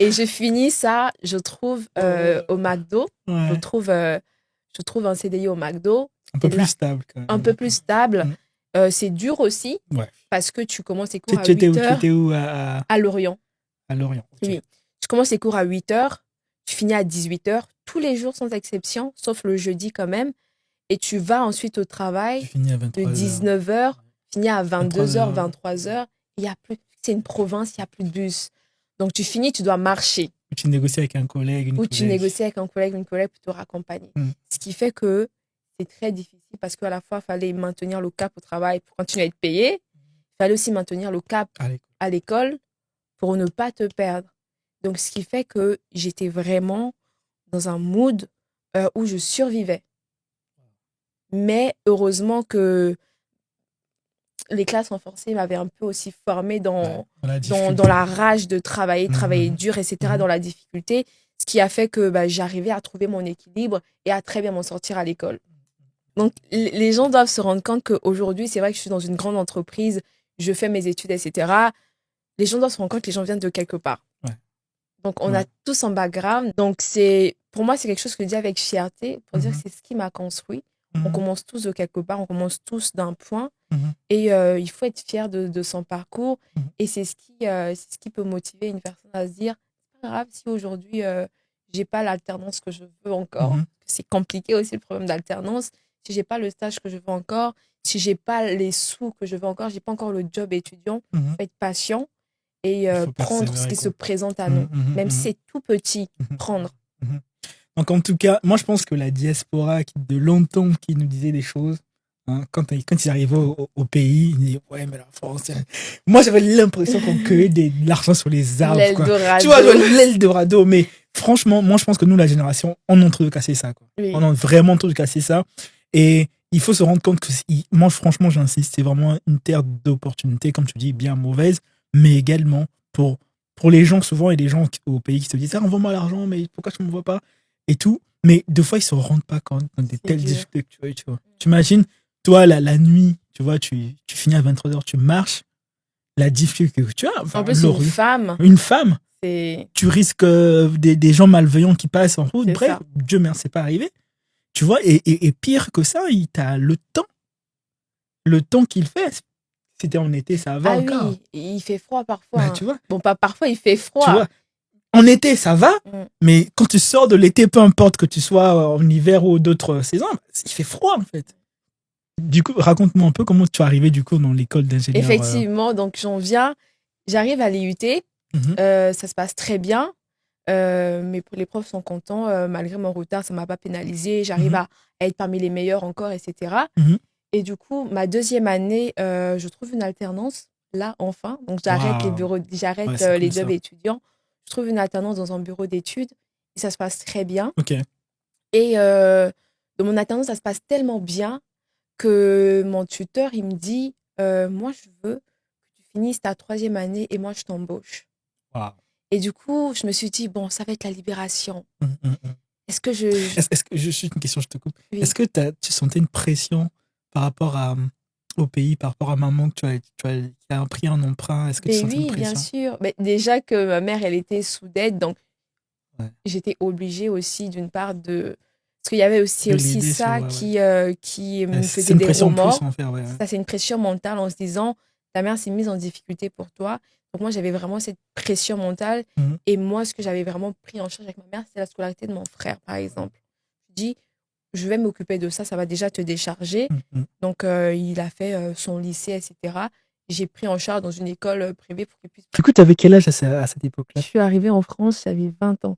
Et je finis ça, je trouve, au McDo. Je trouve un CDI au McDo. Un peu plus stable, quand même. Un peu plus stable. C'est dur aussi, parce que tu commences tes cours à 8 heures. Tu étais où à Lorient. À Lorient, ok. Oui. Tu commences tes cours à 8 heures, tu finis à 18 heures, tous les jours sans exception, sauf le jeudi quand même. Et tu vas ensuite au travail de 19 heures, finis à 22 heures, 23 heures. C'est une province, il n'y a plus de bus. Donc tu finis, tu dois marcher. Ou tu négocies avec un collègue, une collègue pour te raccompagner. Ce qui fait que c'est très difficile parce qu'à la fois, il fallait maintenir le cap au travail pour continuer à être payé. Il fallait aussi maintenir le cap à l'école pour ne pas te perdre. Donc, ce qui fait que j'étais vraiment dans un mood où je survivais. Mais heureusement que les classes renforcées m'avaient un peu aussi formée dans la rage de travailler dur, etc., dans la difficulté. Ce qui a fait que j'arrivais à trouver mon équilibre et à très bien m'en sortir à l'école. Donc, les gens doivent se rendre compte qu'aujourd'hui, c'est vrai que je suis dans une grande entreprise, je fais mes études, etc. Les gens doivent se rendre compte que les gens viennent de quelque part. Donc, on a tous un background. Donc, pour moi, c'est quelque chose que je dis avec fierté pour dire que c'est ce qui m'a construit. On commence tous de quelque part, on commence tous d'un point. Et il faut être fier de son parcours. Et c'est ce qui peut motiver une personne à se dire, c'est pas grave si aujourd'hui, j'ai pas l'alternance que je veux encore. C'est compliqué aussi le problème d'alternance. Si j'ai pas le stage que je veux encore, si j'ai pas les sous que je veux encore, j'ai pas encore le job étudiant, il faut être patient et prendre ce qui se présente à nous. Même si c'est tout petit, prendre. Donc en tout cas, moi je pense que la diaspora de longtemps qui nous disait des choses, quand ils arrivaient au pays, ils disaient ouais mais la France, moi j'avais l'impression qu'on cueillait de l'argent sur les arbres. L'Eldorado. Tu vois, l'Eldorado, mais franchement, moi je pense que nous la génération, on est en train de casser ça. On est vraiment en train de casser ça. Et il faut se rendre compte que moi, franchement, j'insiste, c'est vraiment une terre d'opportunités, comme tu dis, bien mauvaise, mais également pour les gens, souvent, il y a des gens au pays qui se disent, envoie-moi l'argent, mais pourquoi tu ne me vois pas? Et tout. Mais deux fois, ils ne se rendent pas compte dans des telles difficultés. Tu vois. Tu imagines, toi, la nuit, tu vois, tu finis à 23h, tu marches, la difficulté que tu as. En plus, une femme. C'est... Tu risques des gens malveillants qui passent en route. Bref, Dieu merci, c'est pas arrivé. Tu vois, et pire que ça, t'as le temps. Le temps qu'il fait. C'était en été, ça va encore. Oui, il fait froid parfois. Tu vois. Bon, pas parfois, il fait froid. Tu vois, en été, ça va, mais quand tu sors de l'été, peu importe que tu sois en hiver ou d'autres saisons, il fait froid, en fait. Du coup, raconte-moi un peu comment tu es arrivé, du coup, dans l'école d'ingénieur. Effectivement, donc j'arrive à l'IUT, ça se passe très bien. Les profs sont contents, malgré mon retard, ça ne m'a pas pénalisé. J'arrive à être parmi les meilleurs encore, etc. Et du coup, ma deuxième année, je trouve une alternance, là, enfin. Donc, j'arrête les jobs étudiants. Je trouve une alternance dans un bureau d'études et ça se passe très bien. Et dans mon alternance, ça se passe tellement bien que mon tuteur, il me dit, moi, je veux que tu finisses ta 3e année et moi, je t'embauche. Et du coup, je me suis dit, bon, ça va être la libération. Est-ce que juste une question, je te coupe. Oui. Est-ce que tu sentais une pression par rapport au pays, par rapport à maman, que tu as pris un emprunt? Est-ce que tu sentais une pression? Oui, bien sûr. Mais déjà que ma mère, elle était sous dette, donc j'étais obligée aussi, d'une part, de... Parce qu'il y avait aussi ça qui me faisait des remords. Ça, c'est une pression mentale en se disant, ta mère s'est mise en difficulté pour toi. Donc moi, j'avais vraiment cette pression mentale. Et moi, ce que j'avais vraiment pris en charge avec ma mère, c'est la scolarité de mon frère, par exemple. Je dis, je vais m'occuper de ça, ça va déjà te décharger. Donc, il a fait son lycée, etc. J'ai pris en charge dans une école privée pour qu'il puisse... Du coup, tu avais quel âge à cette époque-là? Je suis arrivée en France, j'avais 20 ans.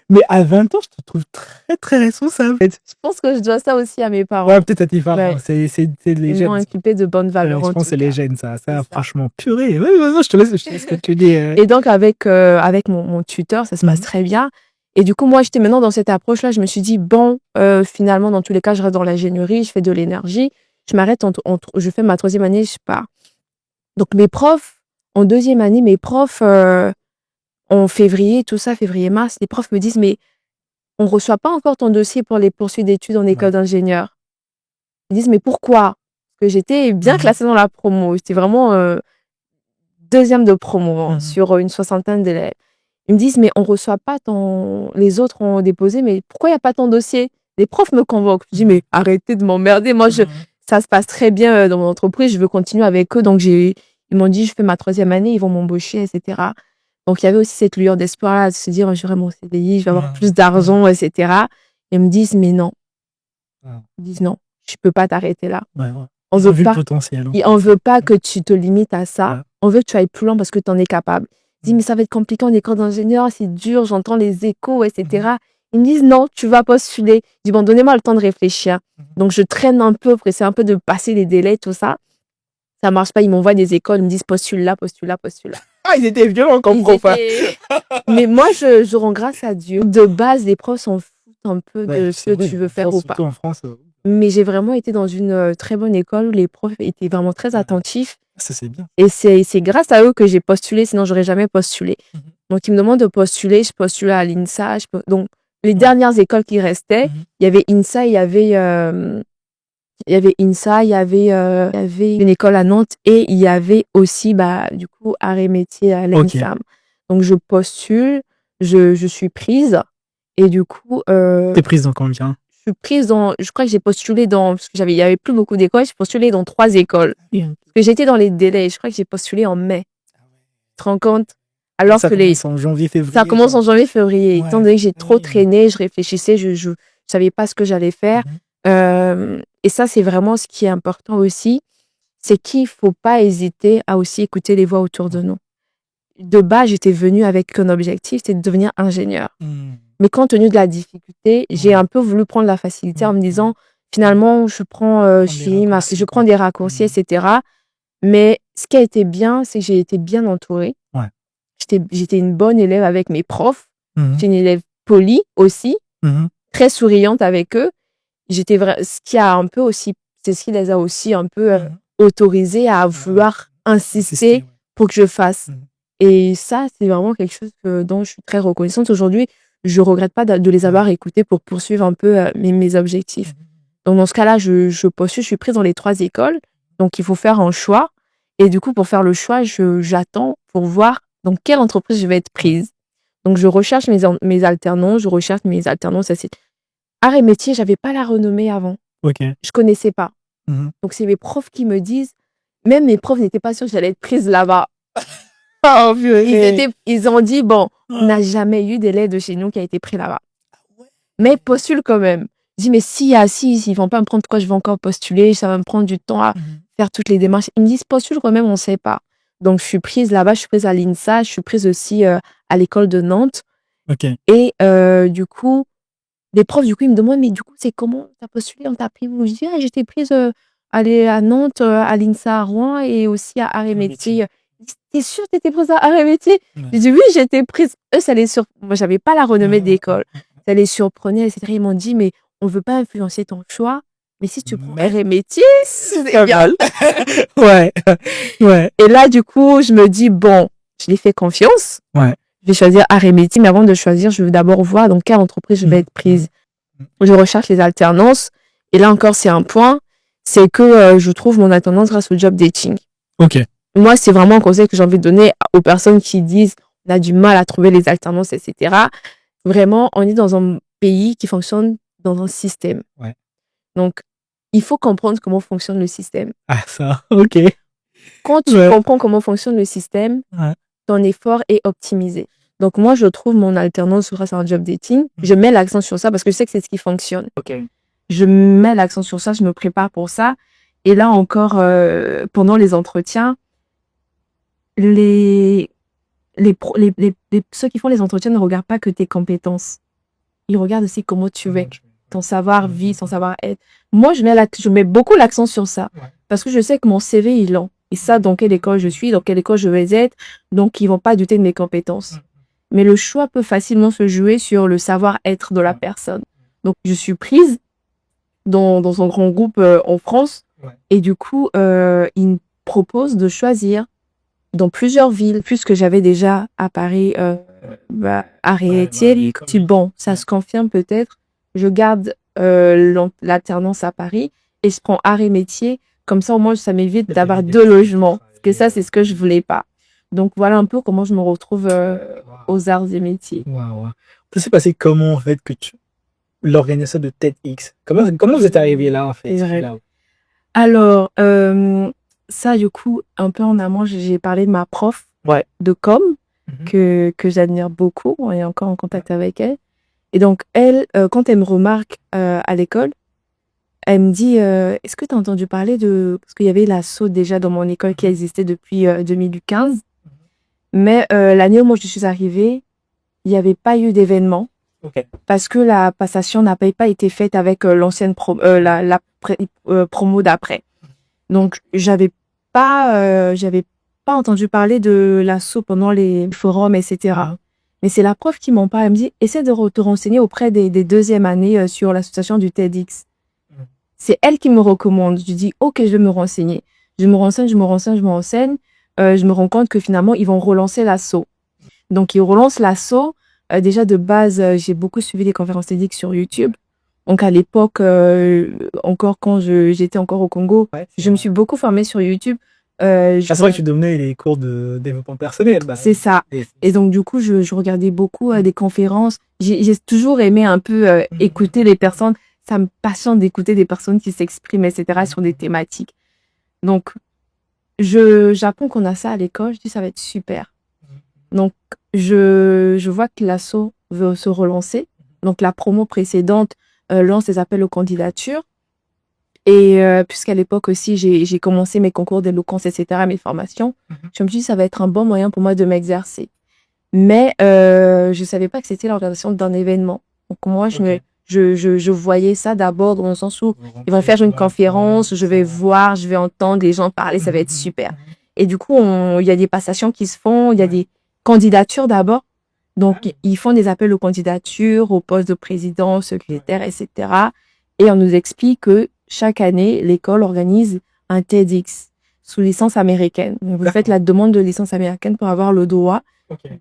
Mais à 20 ans, je te trouve très, très responsable. Je pense que je dois ça aussi à mes parents. Ouais, peut-être à tes parents. C'est les gènes. Ils m'ont inculqué de bonnes valeurs. Je pense que c'est les gènes, ça. Franchement, purée. Ouais, je te laisse ce que tu dis. Et donc, avec mon tuteur, ça se passe très bien. Et du coup, moi, j'étais maintenant dans cette approche-là. Je me suis dit, bon, finalement, dans tous les cas, je reste dans l'ingénierie, je fais de l'énergie. Je m'arrête, je fais ma 3e année, je pars. Donc, mes profs, en 2e année, en février, tout ça, février-mars, les profs me disent, mais on ne reçoit pas encore ton dossier pour les poursuites d'études en école d'ingénieur. Ils disent, mais pourquoi? Parce que j'étais bien classée dans la promo. J'étais vraiment 2e de promo sur une 60aine d'élèves. Ils me disent, mais on ne reçoit pas les autres ont déposé, mais pourquoi il n'y a pas ton dossier? Les profs me convoquent. Je dis, mais arrêtez de m'emmerder. Moi, ça se passe très bien dans mon entreprise. Je veux continuer avec eux. Donc, ils m'ont dit, je fais ma 3e année, ils vont m'embaucher, etc. Donc, il y avait aussi cette lueur d'espoir-là, de se dire, j'aurai mon CDI, je vais avoir plus d'argent, etc. Ils me disent, mais non. Ils disent, non, je ne peux pas t'arrêter là. On veut pas, on veut pas que tu te limites à ça. On veut que tu ailles plus loin parce que tu en es capable. Ils disent, mais ça va être compliqué en école d'ingénieur, c'est dur, j'entends les échos, etc. Ils me disent, non, tu vas postuler. Je dis, bon, donnez-moi le temps de réfléchir. Donc, je traîne un peu, c'est un peu de passer les délais, tout ça. Ça marche pas, ils m'envoient des écoles, ils me disent, postule là, postule là, postule là. Ah, ils étaient violents comme prof. Mais moi, je rends grâce à Dieu. De base, les profs s'en foutent un peu de ce que tu veux faire ou pas. Surtout en France. Mais j'ai vraiment été dans une très bonne école où les profs étaient vraiment très attentifs. Ça, c'est bien. Et c'est grâce à eux que j'ai postulé, sinon j'aurais jamais postulé. Donc, ils me demandent de postuler. Je postulais à l'INSA. Donc, les dernières écoles qui restaient, il y avait INSA, il y avait INSA, il y avait une école à Nantes et il y avait aussi, du coup, arts et métiers à l'ENSAM. Donc, je postule, je suis prise et du coup... T'es prise dans combien? Je suis prise je crois que j'ai postulé parce qu'il y avait plus beaucoup d'écoles, j'ai postulé dans 3 écoles. Parce que j'étais dans les délais, je crois que j'ai postulé en mai. Tu te rends compte? Alors ça commence en janvier-février. Ça commence en janvier-février. Étant donné que j'ai trop traîné, je réfléchissais, je savais pas ce que j'allais faire. Et ça, c'est vraiment ce qui est important aussi, c'est qu'il faut pas hésiter à aussi écouter les voix autour de nous. De base, j'étais venue avec un objectif, c'était de devenir ingénieur. Mais compte tenu de la difficulté, j'ai un peu voulu prendre la facilité en me disant, finalement, je prends des raccourcis, etc. Mais ce qui a été bien, c'est que j'ai été bien entourée. J'étais une bonne élève avec mes profs. J'étais une élève polie aussi, très souriante avec eux. ce qui a un peu aussi, c'est ce qui les a aussi un peu autorisés à vouloir insister pour que je fasse. Et ça, c'est vraiment quelque chose dont je suis très reconnaissante. Aujourd'hui, je regrette pas de les avoir écoutés pour poursuivre un peu mes objectifs. Donc, dans ce cas-là, je postule, je suis prise dans les 3 écoles. Donc, il faut faire un choix. Et du coup, pour faire le choix, j'attends pour voir dans quelle entreprise je vais être prise. Donc, je recherche mes alternances. Art et métier, j'avais pas la renommée avant. Je connaissais pas. Donc, c'est mes profs qui me disent, même mes profs n'étaient pas sûrs que j'allais être prise là-bas. Ils ont dit, bon, on n'a jamais eu d'élève de chez nous qui a été pris là-bas. Mais postule quand même. Je dis, mais s'ils vont pas me prendre, pourquoi je vais encore postuler? Ça va me prendre du temps à faire toutes les démarches. Ils me disent, postule quand même, on sait pas. Donc, je suis prise là-bas, je suis prise à l'INSA, je suis prise aussi à l'école de Nantes. Et du coup, les profs, du coup, ils me demandent, mais du coup, c'est comment t'as postulé, on t'a pris? Je dis, j'étais prise à Nantes, à l'INSA à Rouen et aussi à Art et Métier. T'es sûre que t'étais prise à Art et Métier? J'ai dit, oui, j'étais prise. Eux, moi, j'avais pas la renommée d'école. Ça les surprenait, etc. Ils m'ont dit, mais on veut pas influencer ton choix. Mais si tu prends Art et Métier, c'est bien. Ouais. Et là, du coup, je me dis, bon, je les fais confiance. Je vais choisir Art et Métier, mais avant de choisir, je veux d'abord voir dans quelle entreprise je vais être prise. Je recherche les alternances. Et là encore, c'est un point, c'est que je trouve mon alternance grâce au job dating. Moi, c'est vraiment un conseil que j'ai envie de donner aux personnes qui disent on a du mal à trouver les alternances, etc. Vraiment, on est dans un pays qui fonctionne dans un système. Donc, il faut comprendre comment fonctionne le système. Ah, ça, ok. Quand tu comprends comment fonctionne le système, ton effort est optimisé. Donc, moi, je trouve mon alternance grâce à un job dating. Je mets l'accent sur ça parce que je sais que c'est ce qui fonctionne. Je mets l'accent sur ça, je me prépare pour ça. Et là encore, pendant les entretiens, ceux qui font les entretiens ne regardent pas que tes compétences. Ils regardent aussi comment tu es, ton savoir-vivre, ton savoir-être. Moi, je mets beaucoup l'accent sur ça. Parce que je sais que mon CV est lent. Et ça, dans quelle école je suis, dans quelle école je vais être. Donc, ils vont pas douter de mes compétences. Mais le choix peut facilement se jouer sur le savoir-être de la personne. Donc, je suis prise dans un grand groupe en France. Et du coup, ils me proposent de choisir dans plusieurs villes, puisque j'avais déjà à Paris, Art et Métier. Bon, ça se confirme peut-être. Je garde l'alternance à Paris et je prends Art et Métier. Comme ça, au moins, ça m'évite d'avoir 2 logements. Parce que ça, c'est ce que je voulais pas. Donc, voilà un peu comment je me retrouve aux Arts et Métiers. Ça s'est passé comment, en fait, l'organisation de TEDx? Comment vous êtes arrivé là, en fait? Alors, ça, du coup, un peu en amont, j'ai parlé de ma prof de com que j'admire beaucoup. On est encore en contact avec elle. Et donc, elle, quand elle me remarque à l'école, elle me dit est-ce que tu as entendu parler de... Parce qu'il y avait l'assaut déjà dans mon école qui existait depuis 2015. Mais l'année où moi je suis arrivée, il n'y avait pas eu d'événement. Parce que la passation n'a pas été faite avec l'ancienne promo d'après. Donc, j'avais pas entendu parler de l'assaut pendant les forums, etc. Mais c'est la prof qui m'en parle. Elle me dit, essaie de te renseigner auprès des 2e années sur l'association du TEDx. C'est elle qui me recommande. Je dis, ok, je vais me renseigner. Je me renseigne. Je me rends compte que finalement, ils vont relancer l'assaut. Donc, ils relancent l'assaut. Déjà, de base, j'ai beaucoup suivi les conférences TEDx sur YouTube. Donc, à l'époque, encore quand j'étais encore au Congo, je me suis beaucoup formée sur YouTube. C'est vrai que tu donnais les cours de développement personnel. C'est ça. Et donc, du coup, je regardais beaucoup des conférences. J'ai toujours aimé un peu écouter les personnes. Ça me passionne d'écouter des personnes qui s'expriment, etc., sur des thématiques. Donc, j'apprends qu'on a ça à l'école. Je dis, ça va être super. Donc, je vois que l'assaut veut se relancer. Donc, la promo précédente lance des appels aux candidatures. Et puisqu'à l'époque aussi, j'ai commencé mes concours d'éloquence, etc., mes formations, je me suis dit, ça va être un bon moyen pour moi de m'exercer. Mais je ne savais pas que c'était l'organisation d'un événement. Donc, moi, je voyais ça d'abord dans le sens où ils vont faire une conférence, je vais voir, je vais entendre les gens parler, ça va être super. Et du coup, il y a des passations qui se font, il y a des candidatures d'abord. Donc, ils font des appels aux candidatures, au poste de président, secrétaire, etc. Et on nous explique que chaque année, l'école organise un TEDx sous licence américaine. Donc, vous faites la demande de licence américaine pour avoir le droit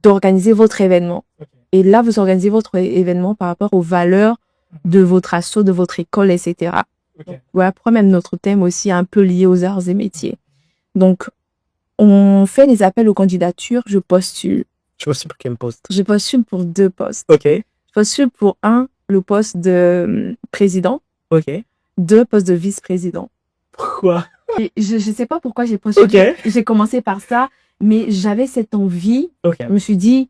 d'organiser votre événement. Et là, vous organisez votre événement par rapport aux valeurs de votre asso, de votre école, etc. Donc, voilà pourquoi même notre thème aussi est un peu lié aux arts et métiers. Donc, on fait des appels aux candidatures, je postule. Tu postules pour quel poste? Je postule pour 2 postes. Ok. Je postule pour le poste de président. Ok. 2 postes de vice-président. Pourquoi? Et je sais pas pourquoi j'ai postulé. Ok. J'ai commencé par ça, mais j'avais cette envie. Ok. Je me suis dit,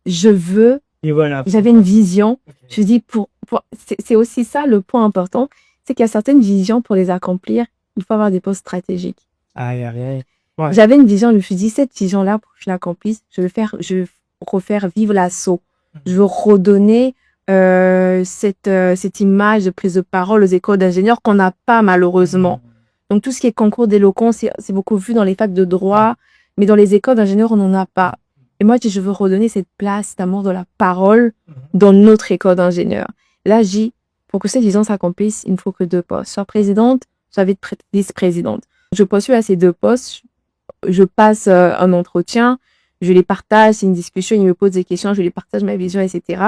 je veux. Et voilà. J'avais une vision. Okay. Je me suis dit, c'est aussi ça le point important, c'est qu'il y a certaines visions pour les accomplir, il faut avoir des postes stratégiques. Aïe, aïe, aïe. Ouais. J'avais une vision, je me suis dit, cette vision-là, pour que je l'accomplisse, je veux refaire vivre l'assaut. Je veux redonner cette image de prise de parole aux écoles d'ingénieurs qu'on n'a pas malheureusement. Donc tout ce qui est concours d'éloquence, c'est beaucoup vu dans les facs de droit, mais dans les écoles d'ingénieurs, on n'en a pas. Et moi, je veux redonner cette place d'amour de la parole dans notre école d'ingénieurs. Là, pour que cette vision s'accomplisse, il ne faut que 2 postes, soit présidente, soit vice-présidente. Je postule à ces 2 postes, je passe un entretien, je les partage, c'est une discussion, ils me posent des questions, je les partage ma vision, etc.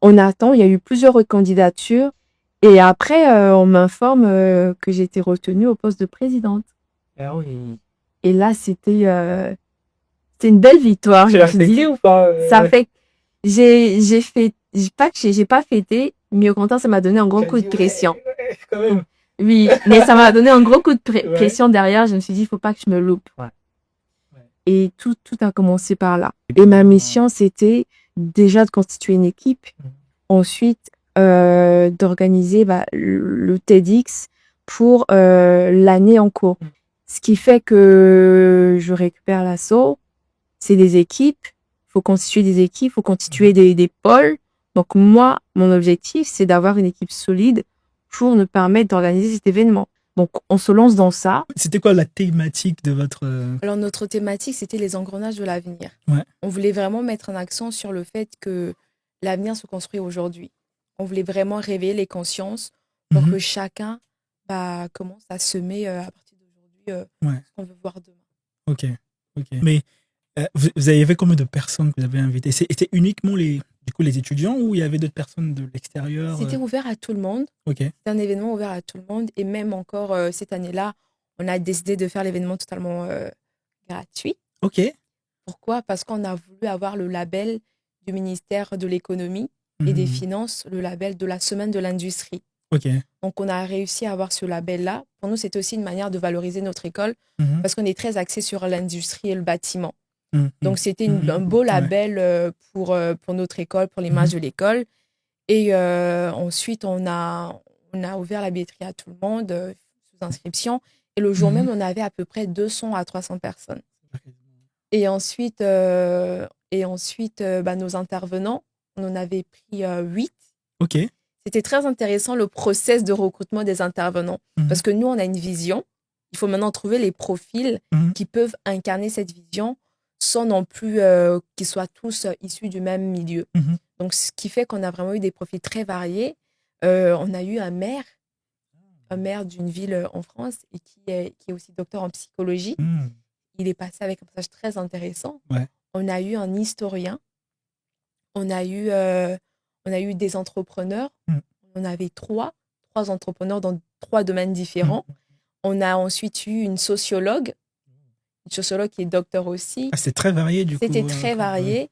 On attend, il y a eu plusieurs candidatures, et après, on m'informe que j'ai été retenue au poste de présidente. Ah oui. Et là, c'était une belle victoire. Tu l'as fêté ou pas Ça fait, j'ai pas fêté, mais au contraire, ça m'a donné un gros coup de pression. Ouais, quand même. Oui, mais ça m'a donné un gros coup de pression derrière. Je me suis dit, il faut pas que je me loupe. Ouais. Et tout a commencé par là. Et ma mission, c'était déjà de constituer une équipe. Ensuite, d'organiser le TEDx pour l'année en cours. Ce qui fait que je récupère l'assaut, c'est des équipes. Il faut constituer des équipes, il faut constituer des pôles. Donc moi, mon objectif, c'est d'avoir une équipe solide pour nous permettre d'organiser cet événement. Donc, on se lance dans ça. C'était quoi la thématique de votre... Alors, notre thématique, c'était les engrenages de l'avenir. Ouais. On voulait vraiment mettre un accent sur le fait que l'avenir se construit aujourd'hui. On voulait vraiment réveiller les consciences pour que chacun commence à semer à partir d'aujourd'hui ce qu'on veut voir demain. Ok. Mais vous avez combien de personnes que vous avez invitées? C'était uniquement les étudiants ou il y avait d'autres personnes de l'extérieur? C'était ouvert à tout le monde. Okay. C'était un événement ouvert à tout le monde. Et même encore cette année-là, on a décidé de faire l'événement totalement gratuit. Ok. Pourquoi? Parce qu'on a voulu avoir le label du ministère de l'économie et des finances, le label de la semaine de l'industrie. Okay. Donc, on a réussi à avoir ce label-là. Pour nous, c'est aussi une manière de valoriser notre école parce qu'on est très axé sur l'industrie et le bâtiment. Donc, c'était un beau label pour notre école, pour l'image de l'école. Et ensuite, on a ouvert la billetterie à tout le monde sous inscription. Et le jour même, on avait à peu près 200 à 300 personnes. Et ensuite, nos intervenants, on en avait pris 8. Ok. C'était très intéressant le process de recrutement des intervenants. Parce que nous, on a une vision. Il faut maintenant trouver les profils qui peuvent incarner cette vision sans non plus qu'ils soient tous issus du même milieu. Donc, ce qui fait qu'on a vraiment eu des profils très variés. On a eu un maire d'une ville en France et qui est aussi docteur en psychologie. Il est passé avec un message très intéressant. Ouais. On a eu un historien. On a eu des entrepreneurs. On avait trois entrepreneurs dans 3 domaines différents. On a ensuite eu une sociologue qui est docteur aussi. Ah, c'était très varié du coup. C'était très varié.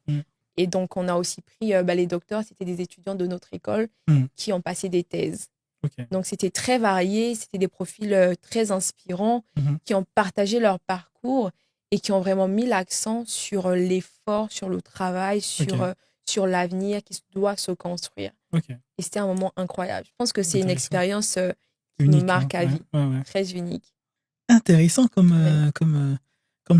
Et donc, on a aussi pris les docteurs, c'était des étudiants de notre école qui ont passé des thèses. Okay. Donc, c'était très varié, c'était des profils très inspirants qui ont partagé leur parcours et qui ont vraiment mis l'accent sur l'effort, sur le travail, sur l'avenir qui doit se construire. Et c'était un moment incroyable. Je pense que c'est une expérience qui unique, nous marque à vie, très unique. Intéressant comme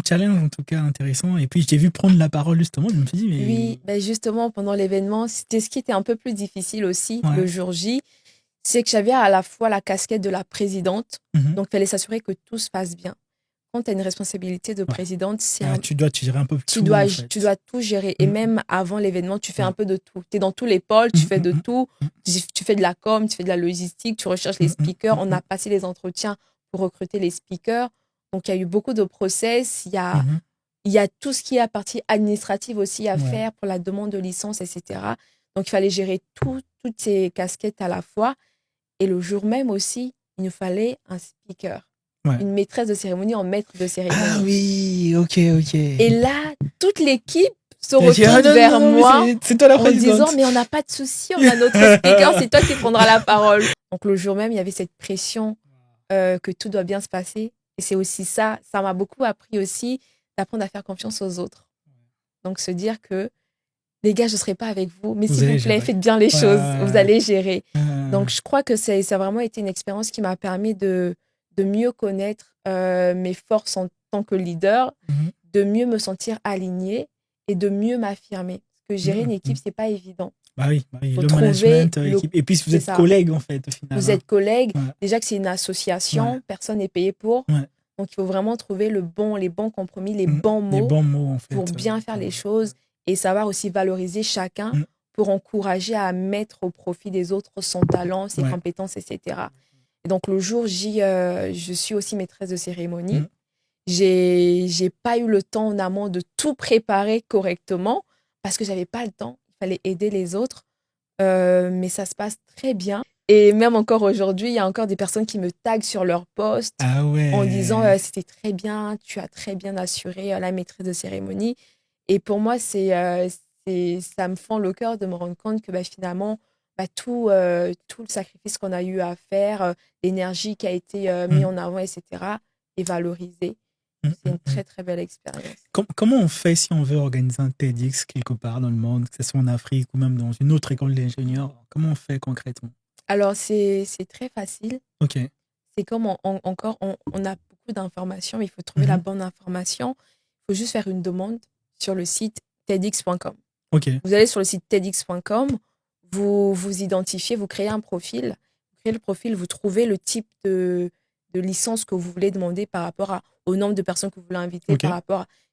challenge, en tout cas intéressant. Et puis, je t'ai vu prendre la parole justement, je me suis dit, mais... Oui, justement, pendant l'événement, c'était ce qui était un peu plus difficile aussi le jour J. C'est que j'avais à la fois la casquette de la présidente, donc il fallait s'assurer que tout se passe bien. quand tu as une responsabilité de présidente, tu dois gérer un peu tout. Tu dois tout gérer. Et même avant l'événement, tu fais un peu de tout. Tu es dans tous les pôles, tu fais de tout. Tu fais de la com, tu fais de la logistique, tu recherches les speakers. On a passé les entretiens pour recruter les speakers. Donc, il y a eu beaucoup de process. Il y a tout ce qui est la partie administrative aussi à faire pour la demande de licence, etc. Donc, il fallait gérer toutes ces casquettes à la fois. Et le jour même aussi, il nous fallait un speaker. Une maîtresse de cérémonie en maître de cérémonie. Ah oui, ok. Et là, toute l'équipe se retourne vers moi c'est toi la en disant, mais on n'a pas de souci, on a notre speaker, c'est toi qui prendras la parole. Donc le jour même, il y avait cette pression que tout doit bien se passer. Et c'est aussi ça m'a beaucoup appris aussi d'apprendre à faire confiance aux autres. Donc se dire que, les gars, je ne serai pas avec vous, mais s'il vous plaît, faites bien les choses, vous allez gérer. Donc je crois que ça a vraiment été une expérience qui m'a permis de mieux connaître mes forces en tant que leader, de mieux me sentir alignée et de mieux m'affirmer. Parce que gérer une équipe, c'est pas évident. Bah oui, le management, l'équipe. Et puis vous êtes collègues en fait au final. Vous êtes collègues. Déjà que c'est une association, personne n'est payé pour. Donc il faut vraiment trouver les bons compromis, les bons mots en fait, pour bien faire les choses et savoir aussi valoriser chacun pour encourager à mettre au profit des autres son talent, ses compétences, etc. Et donc, le jour J, je suis aussi maîtresse de cérémonie. J'ai pas eu le temps en amont de tout préparer correctement parce que j'avais pas le temps. Il fallait aider les autres. Mais ça se passe très bien. Et même encore aujourd'hui, il y a encore des personnes qui me taguent sur leur post en disant c'était très bien, tu as très bien assuré la maîtrise de cérémonie. Et pour moi, ça me fend le cœur de me rendre compte que finalement, tout le sacrifice qu'on a eu à faire, l'énergie qui a été mise en avant, etc., est valorisée. C'est une très, très belle expérience. Comment on fait si on veut organiser un TEDx quelque part dans le monde, que ce soit en Afrique ou même dans une autre école d'ingénieurs? Comment on fait concrètement? Alors, c'est très facile. Ok. C'est comme on a beaucoup d'informations, mais il faut trouver la bonne information. Il faut juste faire une demande sur le site tedx.com. Ok. Vous allez sur le site tedx.com, vous vous identifiez, vous créez un profil. Vous créez le profil, vous trouvez le type de licence que vous voulez demander par rapport au nombre de personnes que vous voulez inviter.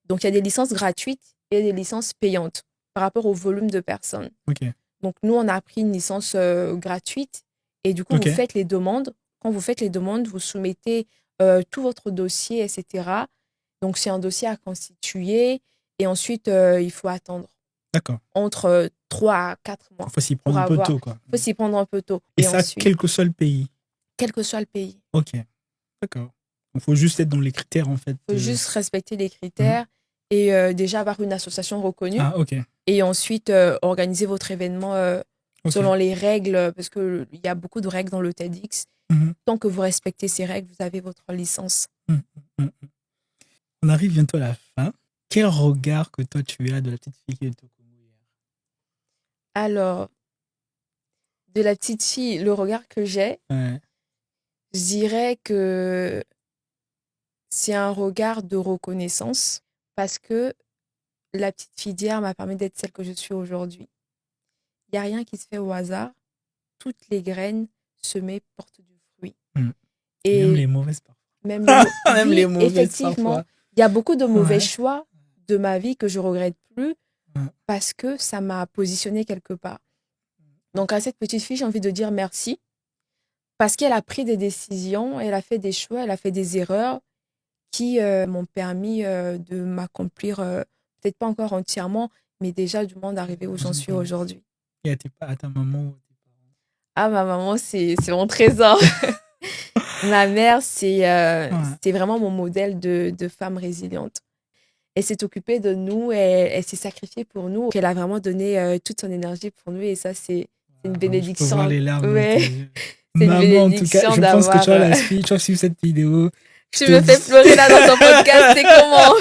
Donc, il y a des licences gratuites et des licences payantes par rapport au volume de personnes. Donc, nous, on a pris une licence gratuite et du coup, vous faites les demandes. Quand vous faites les demandes, vous soumettez tout votre dossier, etc. Donc, c'est un dossier à constituer et ensuite, il faut attendre. D'accord. Entre 3 à 4 mois. Il faut s'y prendre un peu tôt, quoi. Il faut s'y prendre un peu tôt. Et ça, ensuite, quel que soit le pays? Quel que soit le pays. Ok. D'accord. Il faut juste être dans les critères, en fait. Il faut juste respecter les critères et déjà avoir une association reconnue. Ah, ok. Et ensuite, organiser votre événement selon les règles, parce qu'il y a beaucoup de règles dans le TEDx. Tant que vous respectez ces règles, vous avez votre licence. On arrive bientôt à la fin. Quel regard que toi, tu as de la petite fille qui est au Congo hier? Alors, de la petite fille, le regard que j'ai, je dirais que c'est un regard de reconnaissance parce que la petite fille d'hier m'a permis d'être celle que je suis aujourd'hui. Il n'y a rien qui se fait au hasard. Toutes les graines semées portent du fruit. Et même les mauvaises parfois. Même les mauvaises effectivement, parfois. Il y a beaucoup de mauvais choix de ma vie que je ne regrette plus parce que ça m'a positionnée quelque part. Donc à cette petite fille, j'ai envie de dire merci parce qu'elle a pris des décisions, elle a fait des choix, elle a fait des erreurs qui m'ont permis de m'accomplir, peut-être pas encore entièrement, mais déjà du moins d'arriver où j'en suis aujourd'hui. Et à ta maman ou tes parents? Ah, ma maman, c'est mon trésor. Ma mère, c'est vraiment mon modèle de femme résiliente. Elle s'est occupée de nous, elle s'est sacrifiée pour nous. Elle a vraiment donné toute son énergie pour nous et ça, c'est une bénédiction. Je peux voir les larmes. C'est maman, une bénédiction en tout cas, je pense que tu vas la suivre, tu vas suivre cette vidéo. Tu me fais pleurer là dans ton podcast, c'est comment?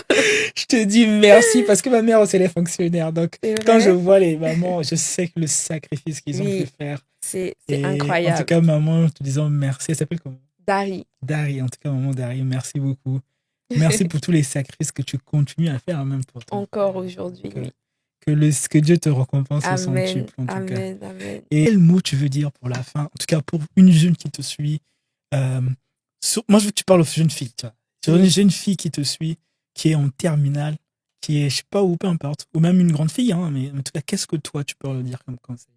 Je te dis merci parce que ma mère aussi elle est fonctionnaire. Donc, quand je vois les mamans, je sais que le sacrifice qu'ils ont pu faire. C'est incroyable. En tout cas, maman, te disant merci. Elle s'appelle comment? Dari. En tout cas, maman Dari, merci beaucoup. Merci pour tous les sacrifices que tu continues à faire, même pour toi. Encore aujourd'hui, oui. Que Dieu te récompense au centuple, en tout cas. Amen. Et quel mot tu veux dire pour la fin? En tout cas, pour une jeune qui te suit. Moi, je veux que tu parles aux jeunes filles. Tu vois. Sur une jeune fille qui te suit, qui est en terminale, qui est, je sais pas où, peu importe, ou même une grande fille, hein, mais en tout cas, qu'est-ce que toi, tu peux leur dire comme conseil?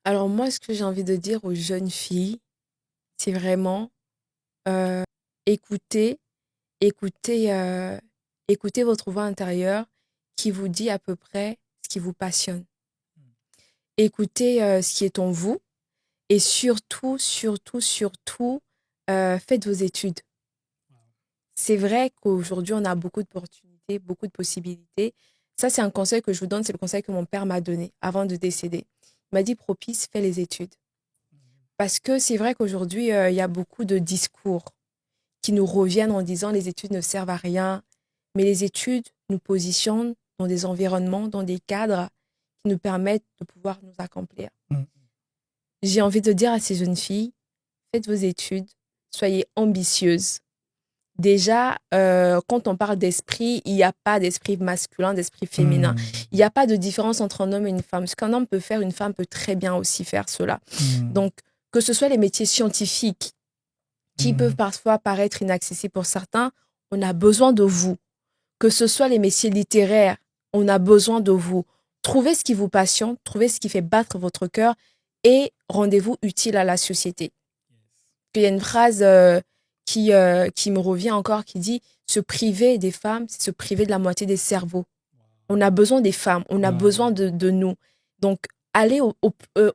Alors moi, ce que j'ai envie de dire aux jeunes filles, c'est vraiment écoutez, écoutez votre voix intérieure qui vous dit à peu près ce qui vous passionne. Écoutez ce qui est en vous et surtout, faites vos études. C'est vrai qu'aujourd'hui, on a beaucoup d'opportunités, beaucoup de possibilités. Ça, c'est un conseil que je vous donne, c'est le conseil que mon père m'a donné avant de décéder. Il m'a dit, Propice, fais les études. Parce que c'est vrai qu'aujourd'hui, il y a beaucoup de discours qui nous reviennent en disant les études ne servent à rien. Mais les études nous positionnent dans des environnements, dans des cadres qui nous permettent de pouvoir nous accomplir. J'ai envie de dire à ces jeunes filles, faites vos études, soyez ambitieuses. Déjà, quand on parle d'esprit, il n'y a pas d'esprit masculin, d'esprit féminin. Il n'y a pas de différence entre un homme et une femme. Ce qu'un homme peut faire, une femme peut très bien aussi faire cela. Donc, que ce soit les métiers scientifiques, qui peuvent parfois paraître inaccessibles pour certains, on a besoin de vous. Que ce soit les métiers littéraires, on a besoin de vous. Trouvez ce qui vous passionne, trouvez ce qui fait battre votre cœur et rendez-vous utile à la société. Il y a une phrase qui me revient encore, qui dit « Se priver des femmes, c'est se priver de la moitié des cerveaux ». On a besoin des femmes, on a besoin de nous. Donc, allez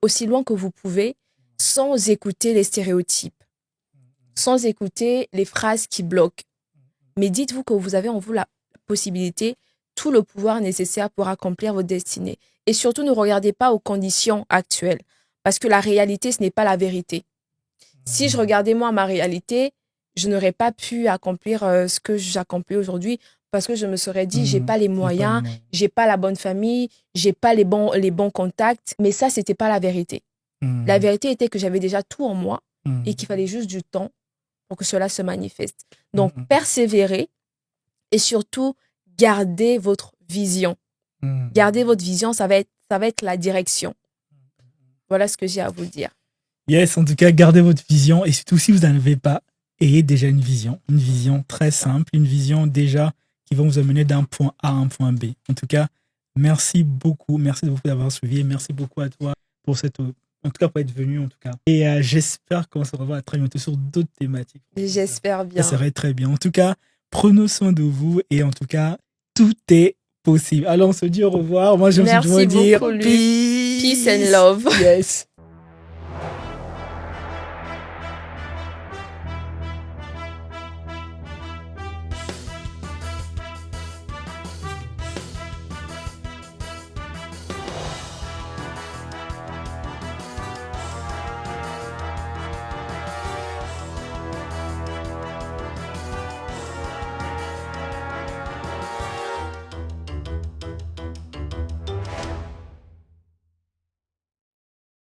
aussi loin que vous pouvez sans écouter les stéréotypes, sans écouter les phrases qui bloquent. Mais dites-vous que vous avez en vous la possibilité, tout le pouvoir nécessaire pour accomplir votre destinée. Et surtout, ne regardez pas aux conditions actuelles, parce que la réalité, ce n'est pas la vérité. Si je regardais moi ma réalité, je n'aurais pas pu accomplir ce que j'accomplis aujourd'hui, parce que je me serais dit, j'ai pas les moyens, j'ai pas la bonne famille, j'ai pas les bons contacts. Mais ça, c'était pas la vérité. La vérité était que j'avais déjà tout en moi et qu'il fallait juste du temps pour que cela se manifeste. Donc, persévérez et surtout, gardez votre vision. Gardez votre vision, ça va être la direction. Voilà ce que j'ai à vous dire. Yes, en tout cas, gardez votre vision et surtout, si vous n'en avez pas, ayez déjà une vision très simple, une vision déjà qui va vous amener d'un point A à un point B. En tout cas, merci beaucoup d'avoir suivi et merci beaucoup à toi pour pour être venu en tout cas. Et j'espère qu'on se revoit très bientôt sur d'autres thématiques. J'espère bien. Ça serait très bien. En tout cas, prenez soin de vous et en tout cas, tout est possible. Alors, on se dit au revoir. Moi, je me suis dit peace and love. Yes.